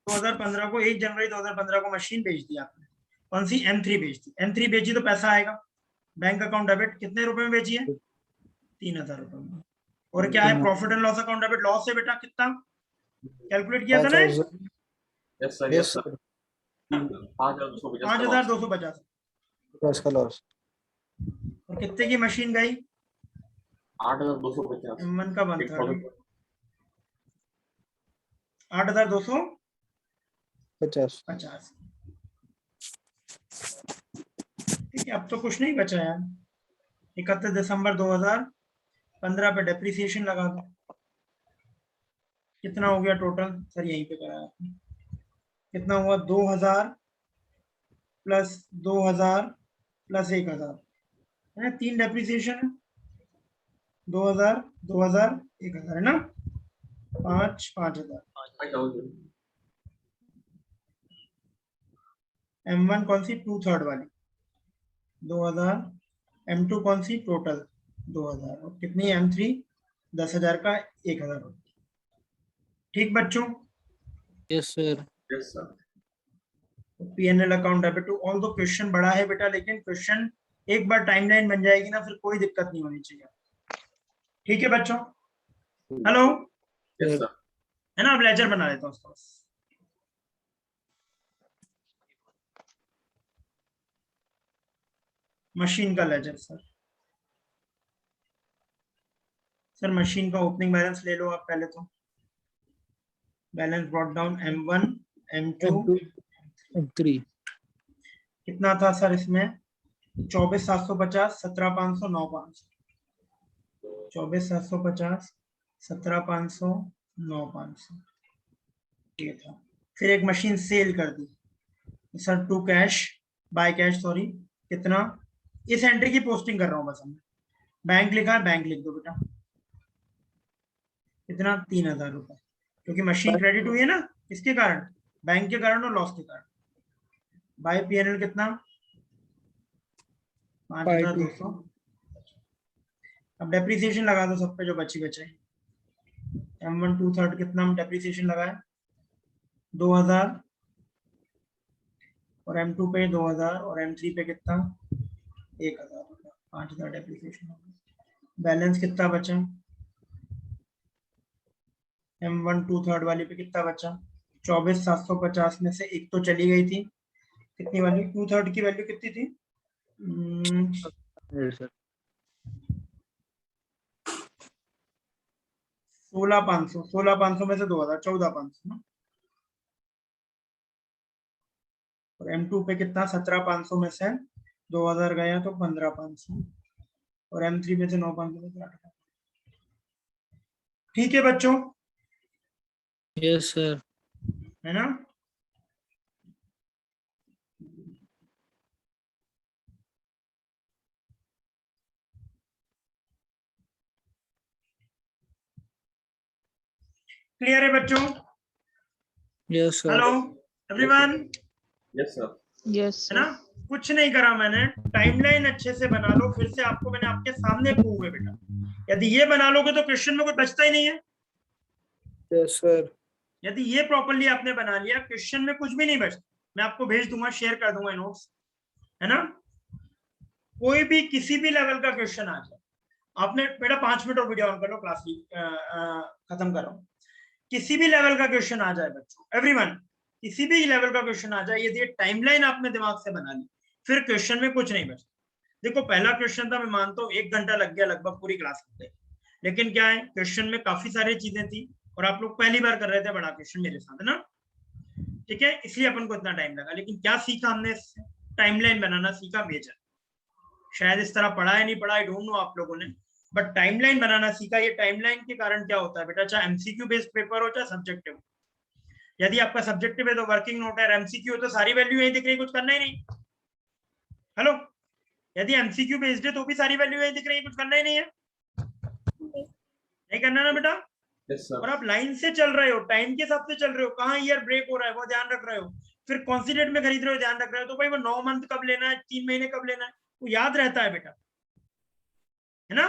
2015 को 1 जनवरी 2015 को मशीन बेच दी आपने। कौन सी? M3 बेच दी। M3 बेची तो पैसा आएगा बैंक अकाउंट डेबिट। कितने रुपए में बेची है? 3,000 रुपए में। और क्या है? Profit and loss account debit. Loss है बेटा, कितना कैलकुलेट किया था ना? 5,000। Yes sir. Yes yes sir. Sir. 5,250 5,250। Loss का लॉस। और कितने की मशीन गई? 8,250। M1 का 1/3 8,250। 50। ठीक है, अब तो कुछ नहीं बचा यार। 31 दिसंबर 2015 पे डेप्रिसिएशन लगा दो। कितना हो गया टोटल? सर यहीं पे कराया आपने। कितना हुआ? 2,000 प्लस 2,000 प्लस 1,000, है ना? 3 डेप्रिसिएशन है। 2,000 2,000 1,000, है ना? 5,000। 5,000। M1 कौन सी? 2/3 वाली 2,000। M2 कौन सी? टोटल 2,000। और कितनी? M3 10,000 का 1,000। ठीक बच्चों? Yes sir. Yes sir. PNL account debit to. All दो क्वेश्चन बड़ा है बेटा, लेकिन क्वेश्चन एक बार टाइमलाइन बन जाएगी ना, फिर कोई दिक्कत नहीं होनी चाहिए। ठीक है बच्चों? Hello, yes sir. है ना? अब लेजर बना लेता हूँ उसका बस। मशीन का लेजर सर मशीन का ओपनिंग बैलेंस ले लो आप पहले तो। Balance brought down M1 M2 M3 कितना था सर इसमें? 24,750, 17,500, 9,500, 24,750, 17,500, 9,500 ये था। फिर एक मशीन सेल कर दी sir, to cash by cash, sorry कितना, इस एंट्री की पोस्टिंग कर रहा हूँ बस हमने, बैंक लिखा है, बैंक लिख दो बेटा, कितना 3,000 रुपए, क्योंकि मशीन क्रेडिट हुई है ना, किसके कारण? बैंक के कारण और लॉस के कारण। बाय पीएनएल कितना? 5,200। अब डेप्रिसिएशन लगा दो सब पे जो बची बचे। M1 2/3 कितना हम डेप्रिसिएशन लगाए? 2,000, और M2 पे 2,000, और M3 पे कितना? 1,000, 5,000 डेप्रिसिएशन हो गया। बैलेंस कितना बचा? M1 2/3 वाली पे कितना बचा? 24,750 में से एक तो चली गई थी, कितनी वाली? 2/3 की वैल्यू कितनी थी? 16,500, 16,500 में से 2,000, 14,500 ना। और M2 पे कितना? 17,500 में से 2,000 गया तो 15,500, और M3 में से 9,500 में से 8,000। ठीक है बच्चों, यस सर। है ना? क्लियर है बच्चों? Yes sir. Hello everyone, yes sir. Yes है ना? कुछ नहीं करा मैंने, टाइमलाइन अच्छे से बना लो। फिर से आपको मैंने आपके सामने प्रूव है बेटा, यदि ये बना लोगे तो क्वेश्चन में कुछ बचता ही नहीं है। Yes sir. यदि ये प्रॉपर्ली आपने बना लिया, क्वेश्चन में कुछ भी नहीं बचता। मैं आपको भेज दूंगा, शेयर कर दूंगा नोट्स, है ना? कोई भी किसी भी लेवल का क्वेश्चन आ जाए, आपने बेटा 5 मिनट और वीडियो ऑन कर लो, क्लास खत्म कर रहा हूँ। किसी भी लेवल का क्वेश्चन आ जाए बच्चों, एवरीवन, किसी भी लेवल का क्वेश्चन आ जाए, यदि टाइमलाइन आपने दिमाग से बना ली, फिर क्वेश्चन में कुछ नहीं बचता। देखो पहला क्वेश्चन था, मैं मानता हूँ 1 घंटा लग गया लगभग, पूरी क्लास लग गई, लेकिन क्या है, क्वेश्चन में काफी सारी चीजें थी और आप लोग पहली बार कर रहे थे बड़ा क्वेश्चन मेरे साथ, है ना? ठीक है, इसलिए अपन को इतना टाइम लगा। लेकिन क्या सीखा हमने? टाइमलाइन बनाना सीखा मेजर। शायद इस तरह पढ़ा है नहीं पढ़ा, आई डोंट नो आप लोगों ने, बट टाइमलाइन बनाना सीखा। ये टाइमलाइन के कारण क्या होता है बेटा, चाहे एमसीक्यू बेस्ड पेपर हो चाहे सब्जेक्टिव, यदि आपका सब्जेक्टिव है तो वर्किंग नोट है, एमसीक्यू तो सारी वैल्यू यही दिख रही है, कुछ करना ही नहीं। हेलो, यदि एमसीक्यू बेस्ड है तो भी सारी वैल्यू यही दिख रही है, कुछ करना ही नहीं है, नहीं करना ना बेटा? Yes sir. और आप लाइन से चल रहे हो, टाइम के हिसाब से चल रहे हो, कहाँ ईयर ब्रेक हो रहा है वो ध्यान रख रहे हो, फिर कौन सी डेट में खरीद रहे हो ध्यान रख रहे हो, तो भाई वो 9 मंथ कब लेना है, 3 महीने कब लेना है, वो याद रहता है बेटा, है ना?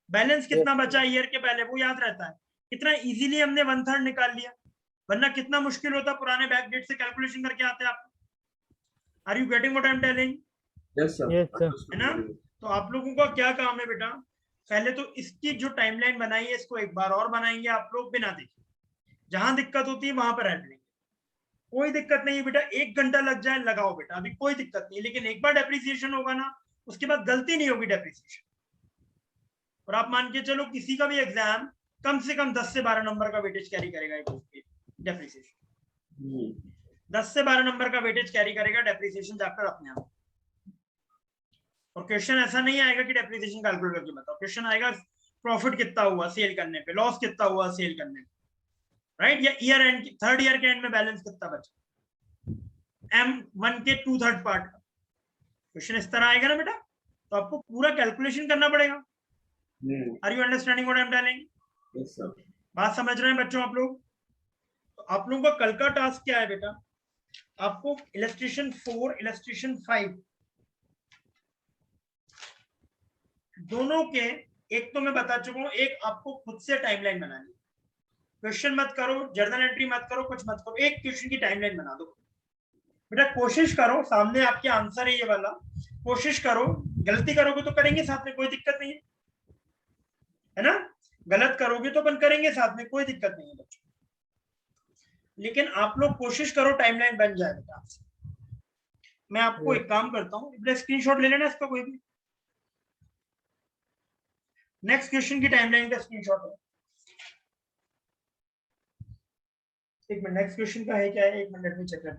बैलेंस कितना बचा ईयर के पहले वो याद रहता है। कितना इजीली हमने 1/3 निकाल लिया, वरना कितना मुश्किल होता पुराने बैक डेट से कैलकुलेशन करके आते आप। Are you getting what I am telling? Yes sir. है ना? तो आप लोगों का क्या काम है बेटा, पहले तो इसकी जो टाइमलाइन बनाई है इसको एक बार और बनाएंगे आप लोग बिना देखे, जहां दिक्कत होती है वहां पर हेल्प लेंगे। कोई दिक्कत नहीं है बेटा, 1 घंटा लग जाए लगाओ बेटा, अभी कोई दिक्कत नहीं, लेकिन एक बार डेप्रिसिएशन होगा ना, उसके बाद गलती नहीं होगी डेप्रिसिएशन। और आप मान के चलो किसी का भी एग्जाम कम से कम 10 से 12 नंबर का वेटेज कैरी करेगा डेप्रिसिएशन, 10 से 12 नंबर का वेटेज कैरी करेगा डेप्रिसिएशन जाकर अपने आप। और क्वेश्चन ऐसा नहीं आएगा कि डेप्रिसिएशन कैलकुलेट करके बताओ, क्वेश्चन आएगा प्रॉफिट कितना हुआ सेल करने पे, लॉस कितना हुआ सेल करने पे, राइट? या ईयर एंड, थर्ड ईयर के एंड में बैलेंस कितना बचा, M1 के 2/3 पार्ट का क्वेश्चन इस तरह आएगा ना बेटा, तो आपको पूरा कैलकुलेशन करना पड़ेगा। Are you understanding what I am telling? Yes sir. बात समझ रहे हैं बच्चों आप लोग? तो आप लोगों का कल का टास्क क्या है बेटा, आपको इलस्ट्रेशन 4 इलस्ट्रेशन 5 दोनों के, एक तो मैं बता चुका हूं, एक आपको खुद से टाइमलाइन बनानी, क्वेश्चन मत करो, जर्नल एंट्री मत करो, कुछ मत करो, एक क्वेश्चन की टाइमलाइन बना दो बेटा। कोशिश करो, सामने आपके आंसर है ये वाला, कोशिश करो, गलती करोगे तो करेंगे साथ में, कोई दिक्कत नहीं है ना? गलत करोगे तो अपन करेंगे साथ में, कोई दिक्कत नहीं है बच्चों, लेकिन आप लोग कोशिश करो टाइमलाइन बन जाए बेटा। मैं आपको एक काम करता हूँ, स्क्रीनशॉट ले लेना इसका कोई भी, नेक्स्ट क्वेश्चन की टाइमलाइन का स्क्रीनशॉट है, एक मिनट, नेक्स्ट क्वेश्चन का है क्या है, एक मिनट में चेक कर।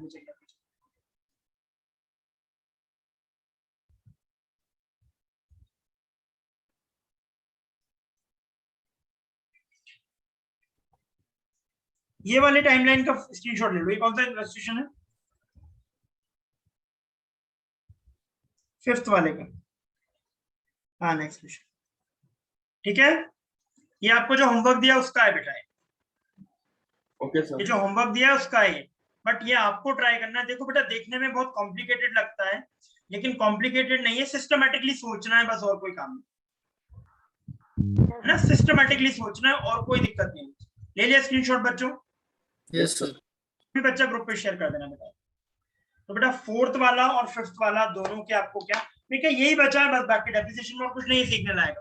ये वाले टाइमलाइन का स्क्रीनशॉट ले लो। ये कौन सा इलस्ट्रेशन है? 5th वाले का। हाँ नेक्स्ट क्वेश्चन, ठीक है। ये आपको जो होमवर्क दिया उसका है बेटा, ओके सर। ये जो होमवर्क दिया है उसका है, बट ये आपको ट्राई करना है। देखो बेटा, देखने में बहुत कॉम्प्लिकेटेड लगता है, लेकिन कॉम्प्लिकेटेड नहीं है, सिस्टमेटिकली सोचना है बस, और कोई काम नहीं है ना। सिस्टमेटिकली सोचना है और कोई दिक्कत नहीं। ले लिया स्क्रीनशॉट बच्चों? Yes sir. भी बच्चा ग्रुप पे शेयर कर देना बेटा। तो बेटा 4th वाला और 5th वाला दोनों के आपको क्या, ठीक है, यही बचा है बस, बाकी डेप्रिसिएशन में और कुछ नहीं सीखने लायक।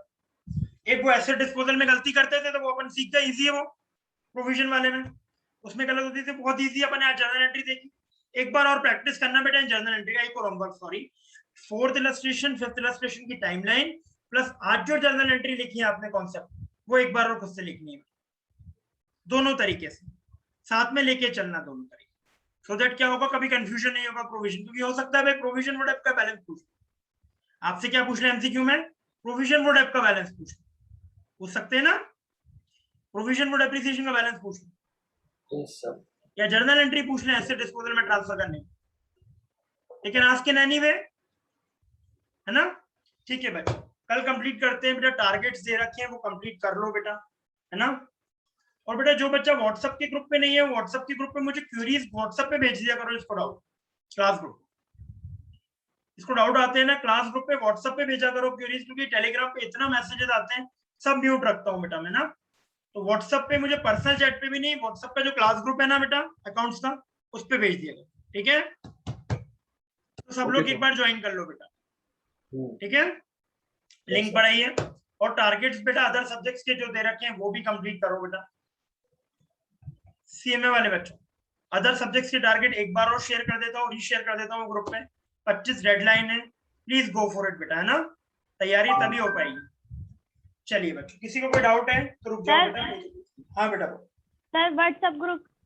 एक वो एसेट डिस्पोजल में गलती करते थे तो वो अपन सीख गए, इजी है वो। प्रोविजन वाले में उसमें गलत होती थी, बहुत इजी। अपन आज जर्नल एंट्री देखी, एक बार और प्रैक्टिस करना बेटा जर्नल एंट्री का। एक और homework, sorry, 4th illustration 5th illustration की टाइमलाइन प्लस आज जो जर्नल एंट्री लिखी है आपने कॉन्सेप्ट, वो एक बार और खुद से लिखनी है, दोनों तरीके से साथ में लेके चलना, दोनों तरीके, सो दैट क्या होगा, कभी कंफ्यूजन नहीं होगा प्रोविजन। क्योंकि हो सकता है भाई प्रोविजन वो टाइप का बैलेंस पूछ, आपसे क्या पूछ ले एमसीक्यू में, प्रोविजन वो टाइप का बैलेंस पूछ सकते हैं ना, प्रोविजन वो डेप्रिसिएशन का बैलेंस पूछ ले, या जर्नल एंट्री पूछ ले एसेट डिस्पोजल में ट्रांसफर करने, लेकिन आज के एनीवे, है ना। ठीक है बच्चों, कल कंप्लीट करते हैं बेटा। टारगेट्स दे रखे हैं वो कंप्लीट कर लो बेटा, है ना। और बेटा जो बच्चा व्हाट्सएप के ग्रुप पे नहीं है, व्हाट्सएप के ग्रुप पे मुझे क्वेरीज व्हाट्सएप पे भेज दिया करो। इसको डाउट क्लास ग्रुप, इसको डाउट आते हैं ना, क्लास ग्रुप पे व्हाट्सएप पे भेजा करो क्वेरीज, क्योंकि टेलीग्राम पे इतना मैसेजेस आते हैं, सब म्यूट रखता हूँ बेटा मैं ना। तो व्हाट्सएप पे मुझे पर्सनल चैट पे भी नहीं, व्हाट्सएप का जो क्लास ग्रुप है ना बेटा अकाउंट्स का, उस पे भेज दिया करो, ठीक है। तो सब लोग एक बार ज्वाइन कर लो बेटा, ठीक है, लिंक पड़ा ही है। और टारगेट्स बेटा अदर सब्जेक्ट्स के जो दे रखे हैं वो भी कंप्लीट करो बेटा। सीएमए वाले बच्चों, अदर सब्जेक्ट्स के टारगेट एक बार और शेयर कर देता हूँ, रीशेयर कर देता हूँ ग्रुप में। 25 डेडलाइन है, प्लीज गो फॉर इट बेटा, है ना, तैयारी तभी हो पाएगी। चलिए बच्चों, किसी को कोई डाउट है तो रुक जाओ बेटा। हाँ बेटा सर व्हाट्सएप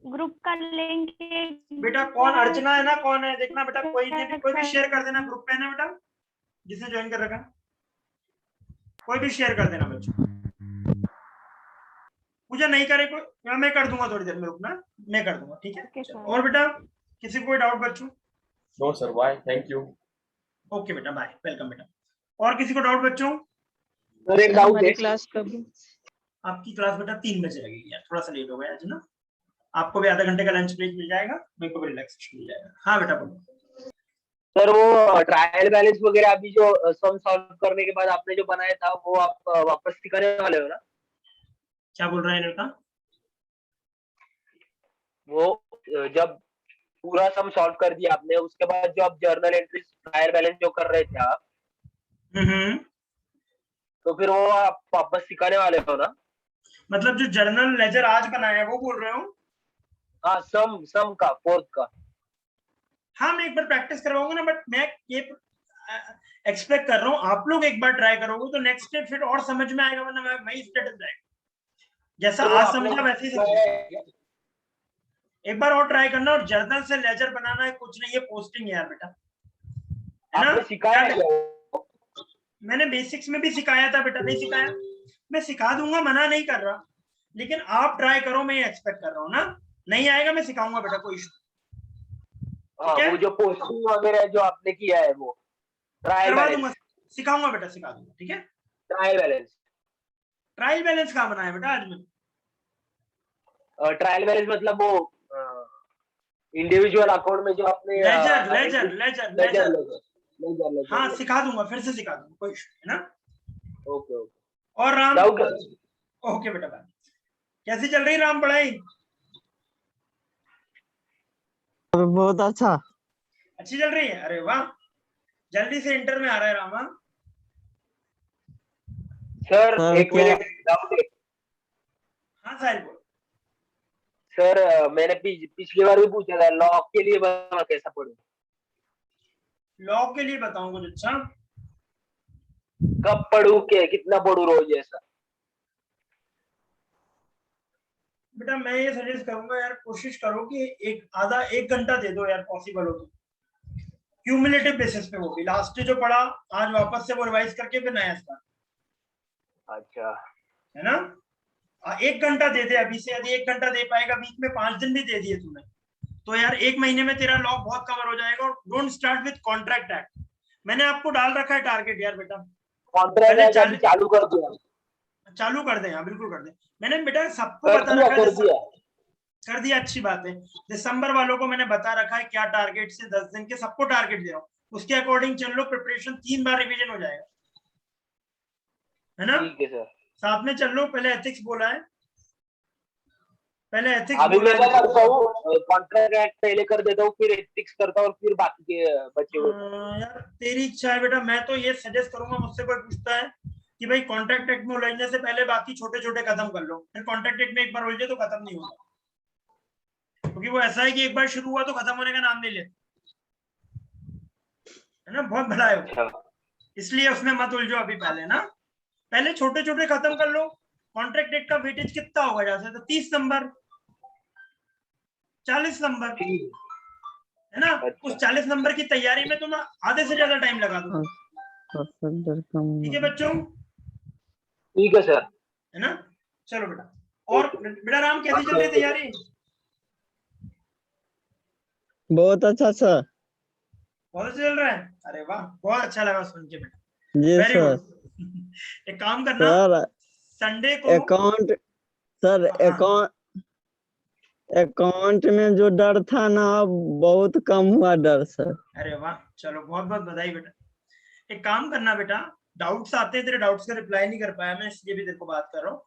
ग्रुप का लिंक बेटा, कौन अर्चना है ना, कौन है देखना बेटा, कोई भी शेयर कर देना ग्रुप पे, है ना बेटा, जिसने ज्वाइन कर रखा कोई भी शेयर कर देना बच्चों। मुझे नहीं करे कोई, मैं कर दूंगा थोड़ी देर में, रुकना, मैं कर दूंगा, ठीक है। और बेटा किसी को कोई डाउट बच्चों? No sir, bye, thank you. Okay बेटा, बाय, वेलकम बेटा। और किसी को डाउट बच्चों? एक डाउट है, क्लास कब? आपकी क्लास बेटा 3 बजे लगेगी यार, थोड़ा सा लेट हो गया आज ना। आपको भी आधा घंटे का लंच ब्रेक मिल जाएगा, मेरे को भी रिलैक्सेशन मिल जाएगा। हाँ बेटा बोलो। सर वो ट्रायल बैलेंस वगैरह अभी जो सम सॉल्व करने के बाद आपने जो बनाया था वो आप वापस सिखाने वाले हो ना? क्या बोल रहा है लड़का? वो जब पूरा सम सॉल्व कर दिया आपने, उसके बाद जो आप जर्नल एंट्री ट्रायल बैलेंस जो कर रहे थे आप, तो फिर वो आप वापस सिखाने वाले हो ना? मतलब जो जर्नल लेजर आज बनाया है वो बोल रहे हो? हाँ, सम का 4th का। हाँ मैं एक बार प्रैक्टिस करवाऊंगा ना, बट मैं ये एक्सपेक्ट कर रहा हूँ आप लोग एक बार ट्राई करोगे तो नेक्स्ट स्टेप फिर और समझ में आएगा, वरना मैं स्टेटस जाएगा जैसा तो आज समझा वैसे ही एक बार और ट्राई करना। और जर्नल से लेजर बनाना है, कुछ नहीं, ये पोस्टिंग यार बेटा, है ना। आपने सिखाया क्या? मैंने बेसिक्स में भी सिखाया था बेटा, नहीं सिखाया? मैं सिखा दूंगा, मना नहीं कर रहा, लेकिन आप ट्राई करो, मैं एक्सपेक्ट कर रहा हूँ ना। नहीं आएगा मैं सिखाऊंगा बेटा, कोई इशू। हाँ, वो जो पोस्टिंग वगैरह जो आपने किया है वो ट्रायल करवा बैलेंस, दूंगा, सिखाऊंगा बेटा, सिखा दूंगा, ठीक है। ट्रायल बैलेंस, ट्रायल बैलेंस कहाँ बनाया बेटा आज मैंने? ट्रायल बैलेंस मतलब वो इंडिविजुअल अकाउंट में जो आपने ledger ledger ledger ledger, ledger. हाँ सिखा दूंगा, फिर से सिखा दूंगा, कोई इशू है ना। Okay okay. और राम? डाउट? ओके बेटा, बाय। कैसी चल रही राम पढ़ाई? बहुत अच्छा। अच्छी चल रही है? अरे वाह, जल्दी से इंटर में आ रहा है रामा। सर एक मिनट, डाउट है। हाँ साहिल बोल। सर मैंने पिछली बार भी पूछा था, लॉ के लिए बताओ कैसा पढ़ूं? लॉ के लिए बताऊं कुछ अच्छा? कब पढ़ूं, के कितना पढ़ूं रोज ऐसा? बेटा मैं ये सजेस्ट करूंगा यार, कोशिश करो कि एक घंटा दे दो यार, पॉसिबल हो तो, क्यूमुलेटिव बेसिस पे, वो भी लास्ट जो पढ़ा आज वापस से वो रिवाइज करके फिर नया स्टार्ट। अच्छा है ना? 1 घंटा दे दे अभी से, यदि 1 घंटा दे पाएगा, वीक में 5 दिन भी दे दिए तूने, तो यार 1 महीने में तेरा लॉ बहुत कवर हो जाएगा। और don't start with contract act. मैंने आपको डाल रखा है टारगेट यार बेटा, कॉन्ट्रैक्ट अभी चालू कर दिया, चालू कर दे। हाँ बिल्कुल कर दे। मैंने बेटा सबको कर बता दिया रखा कर है, दिया। कर दिया, अच्छी बात है। दिसंबर वालों को मैंने बता रखा है क्या टारगेट से 10 दिन के, सबको टारगेट दे रहा हूँ, उसके अकॉर्डिंग चल लो। प्रिपरेशन 3 बार रिवीजन हो जाएगा, है ना? ठीक है सर। साथ में चल लो। पहले एथिक्स बोला है, पहले एथिक्स अभी बोला मैं क्या है। करता हूँ, कॉन्ट्रैक्ट एक्ट पहले कर देता हूँ, फिर एथिक्स करता हूँ और फिर बाकी के बचे हुए। यार तेरी इच्छा है बेटा, मैं तो ये सजेस्ट करूंगा, मुझसे कोई पूछता है कि भाई कॉन्ट्रैक्ट एक्ट में उलझने से पहले बाकी छोटे छोटे कदम कर लो, फिर कॉन्ट्रैक्ट एक्ट में एक बार उलझे तो खत्म नहीं होगा, क्योंकि वो ऐसा है कि एक बार शुरू हुआ तो खत्म होने का नाम नहीं लेता, है ना? बहुत बड़ा है वो, इसलिए उसमें मत उलझो अभी। पहले ना, पहले छोटे छोटे खत्म कर लो। कॉन्ट्रैक्ट एक्ट का वेटेज कितना होगा जैसे, तो 30 नंबर, 40 नंबर, है ना? उस 40 नंबर की तैयारी में तुम आधे से ज्यादा टाइम लगा दो। ठीक है बच्चों? ठीक है सर। है ना? चलो बेटा। और बेटा राम कैसी चल रही तैयारी? बहुत अच्छा सर। बहुत अच्छा चल रहा है? अरे वाह, बहुत अच्छा लगा सुन के बेटा, जी वेरी सर। गुड। एक काम करना, सर संडे को अकाउंट, सर हाँ, अकाउंट में जो डर था ना, बहुत कम हुआ डर सर। अरे वाह, चलो बहुत बहुत बधाई बेटा। एक काम करना बेटा, डाउट्स आते हैं, तेरे डाउट्स का रिप्लाई नहीं कर पाया मैं, इसलिए भी तेरे को बात कर रहा हूँ।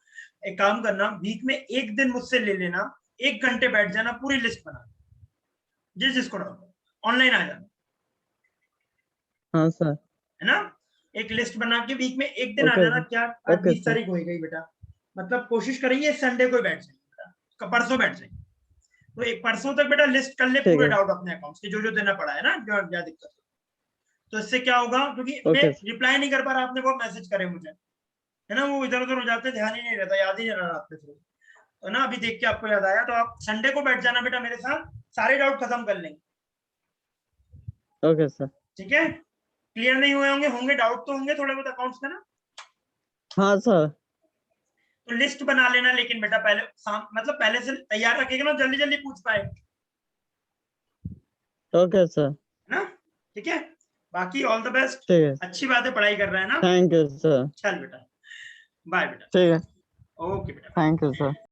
एक काम करना, वीक में 1 दिन मुझसे ले लेना, 1 घंटे बैठ जाना, पूरी लिस्ट बना, जिसको डाउट ऑनलाइन आ जाना, हाँ सर। है ना? एक लिस्ट बना के वीक में 1 दिन आ ओके जाना। सर। क्या आज ओके 20 सर। तारीख हो गई बेटा, मतलब कोशिश करेंगे संडे को बैठ जाए, परसों बैठ जाए, तो एक परसों तक बेटा लिस्ट कर ले ठीक पूरे है। डाउट अपने अकाउंट्स के, जो देना पड़ा है ना, जो क्या दिक्कत है। तो इससे क्या होगा, क्योंकि मैं ओके सर। रिप्लाई नहीं कर पा रहा, आपने बहुत मैसेज करे मुझे, है ना? वो इधर उधर हो जाते, ध्यान ही नहीं रहता, याद ही नहीं रहा आपके थ्रू, तो ना अभी देख के आपको याद आया। तो आप संडे को बैठ जाना बेटा मेरे साथ, सारे डाउट खत्म कर लेंगे। Okay sir. ठीक है? क्लियर नहीं हुए होंगे डाउट तो होंगे थोड़े बहुत अकाउंट्स में ना? हाँ सर। तो लिस्ट बना लेना, लेकिन बेटा पहले मतलब पहले से तैयार रखेगा ना, जल्दी जल्दी पूछ पाए, ओके सर। है ना? ठीक है, बाकी ऑल द बेस्ट। ठीक है। अच्छी बात है, पढ़ाई कर रहा है ना? Thank you sir. चल बेटा, बाय बेटा। ठीक है। ओके बेटा। Thank you sir.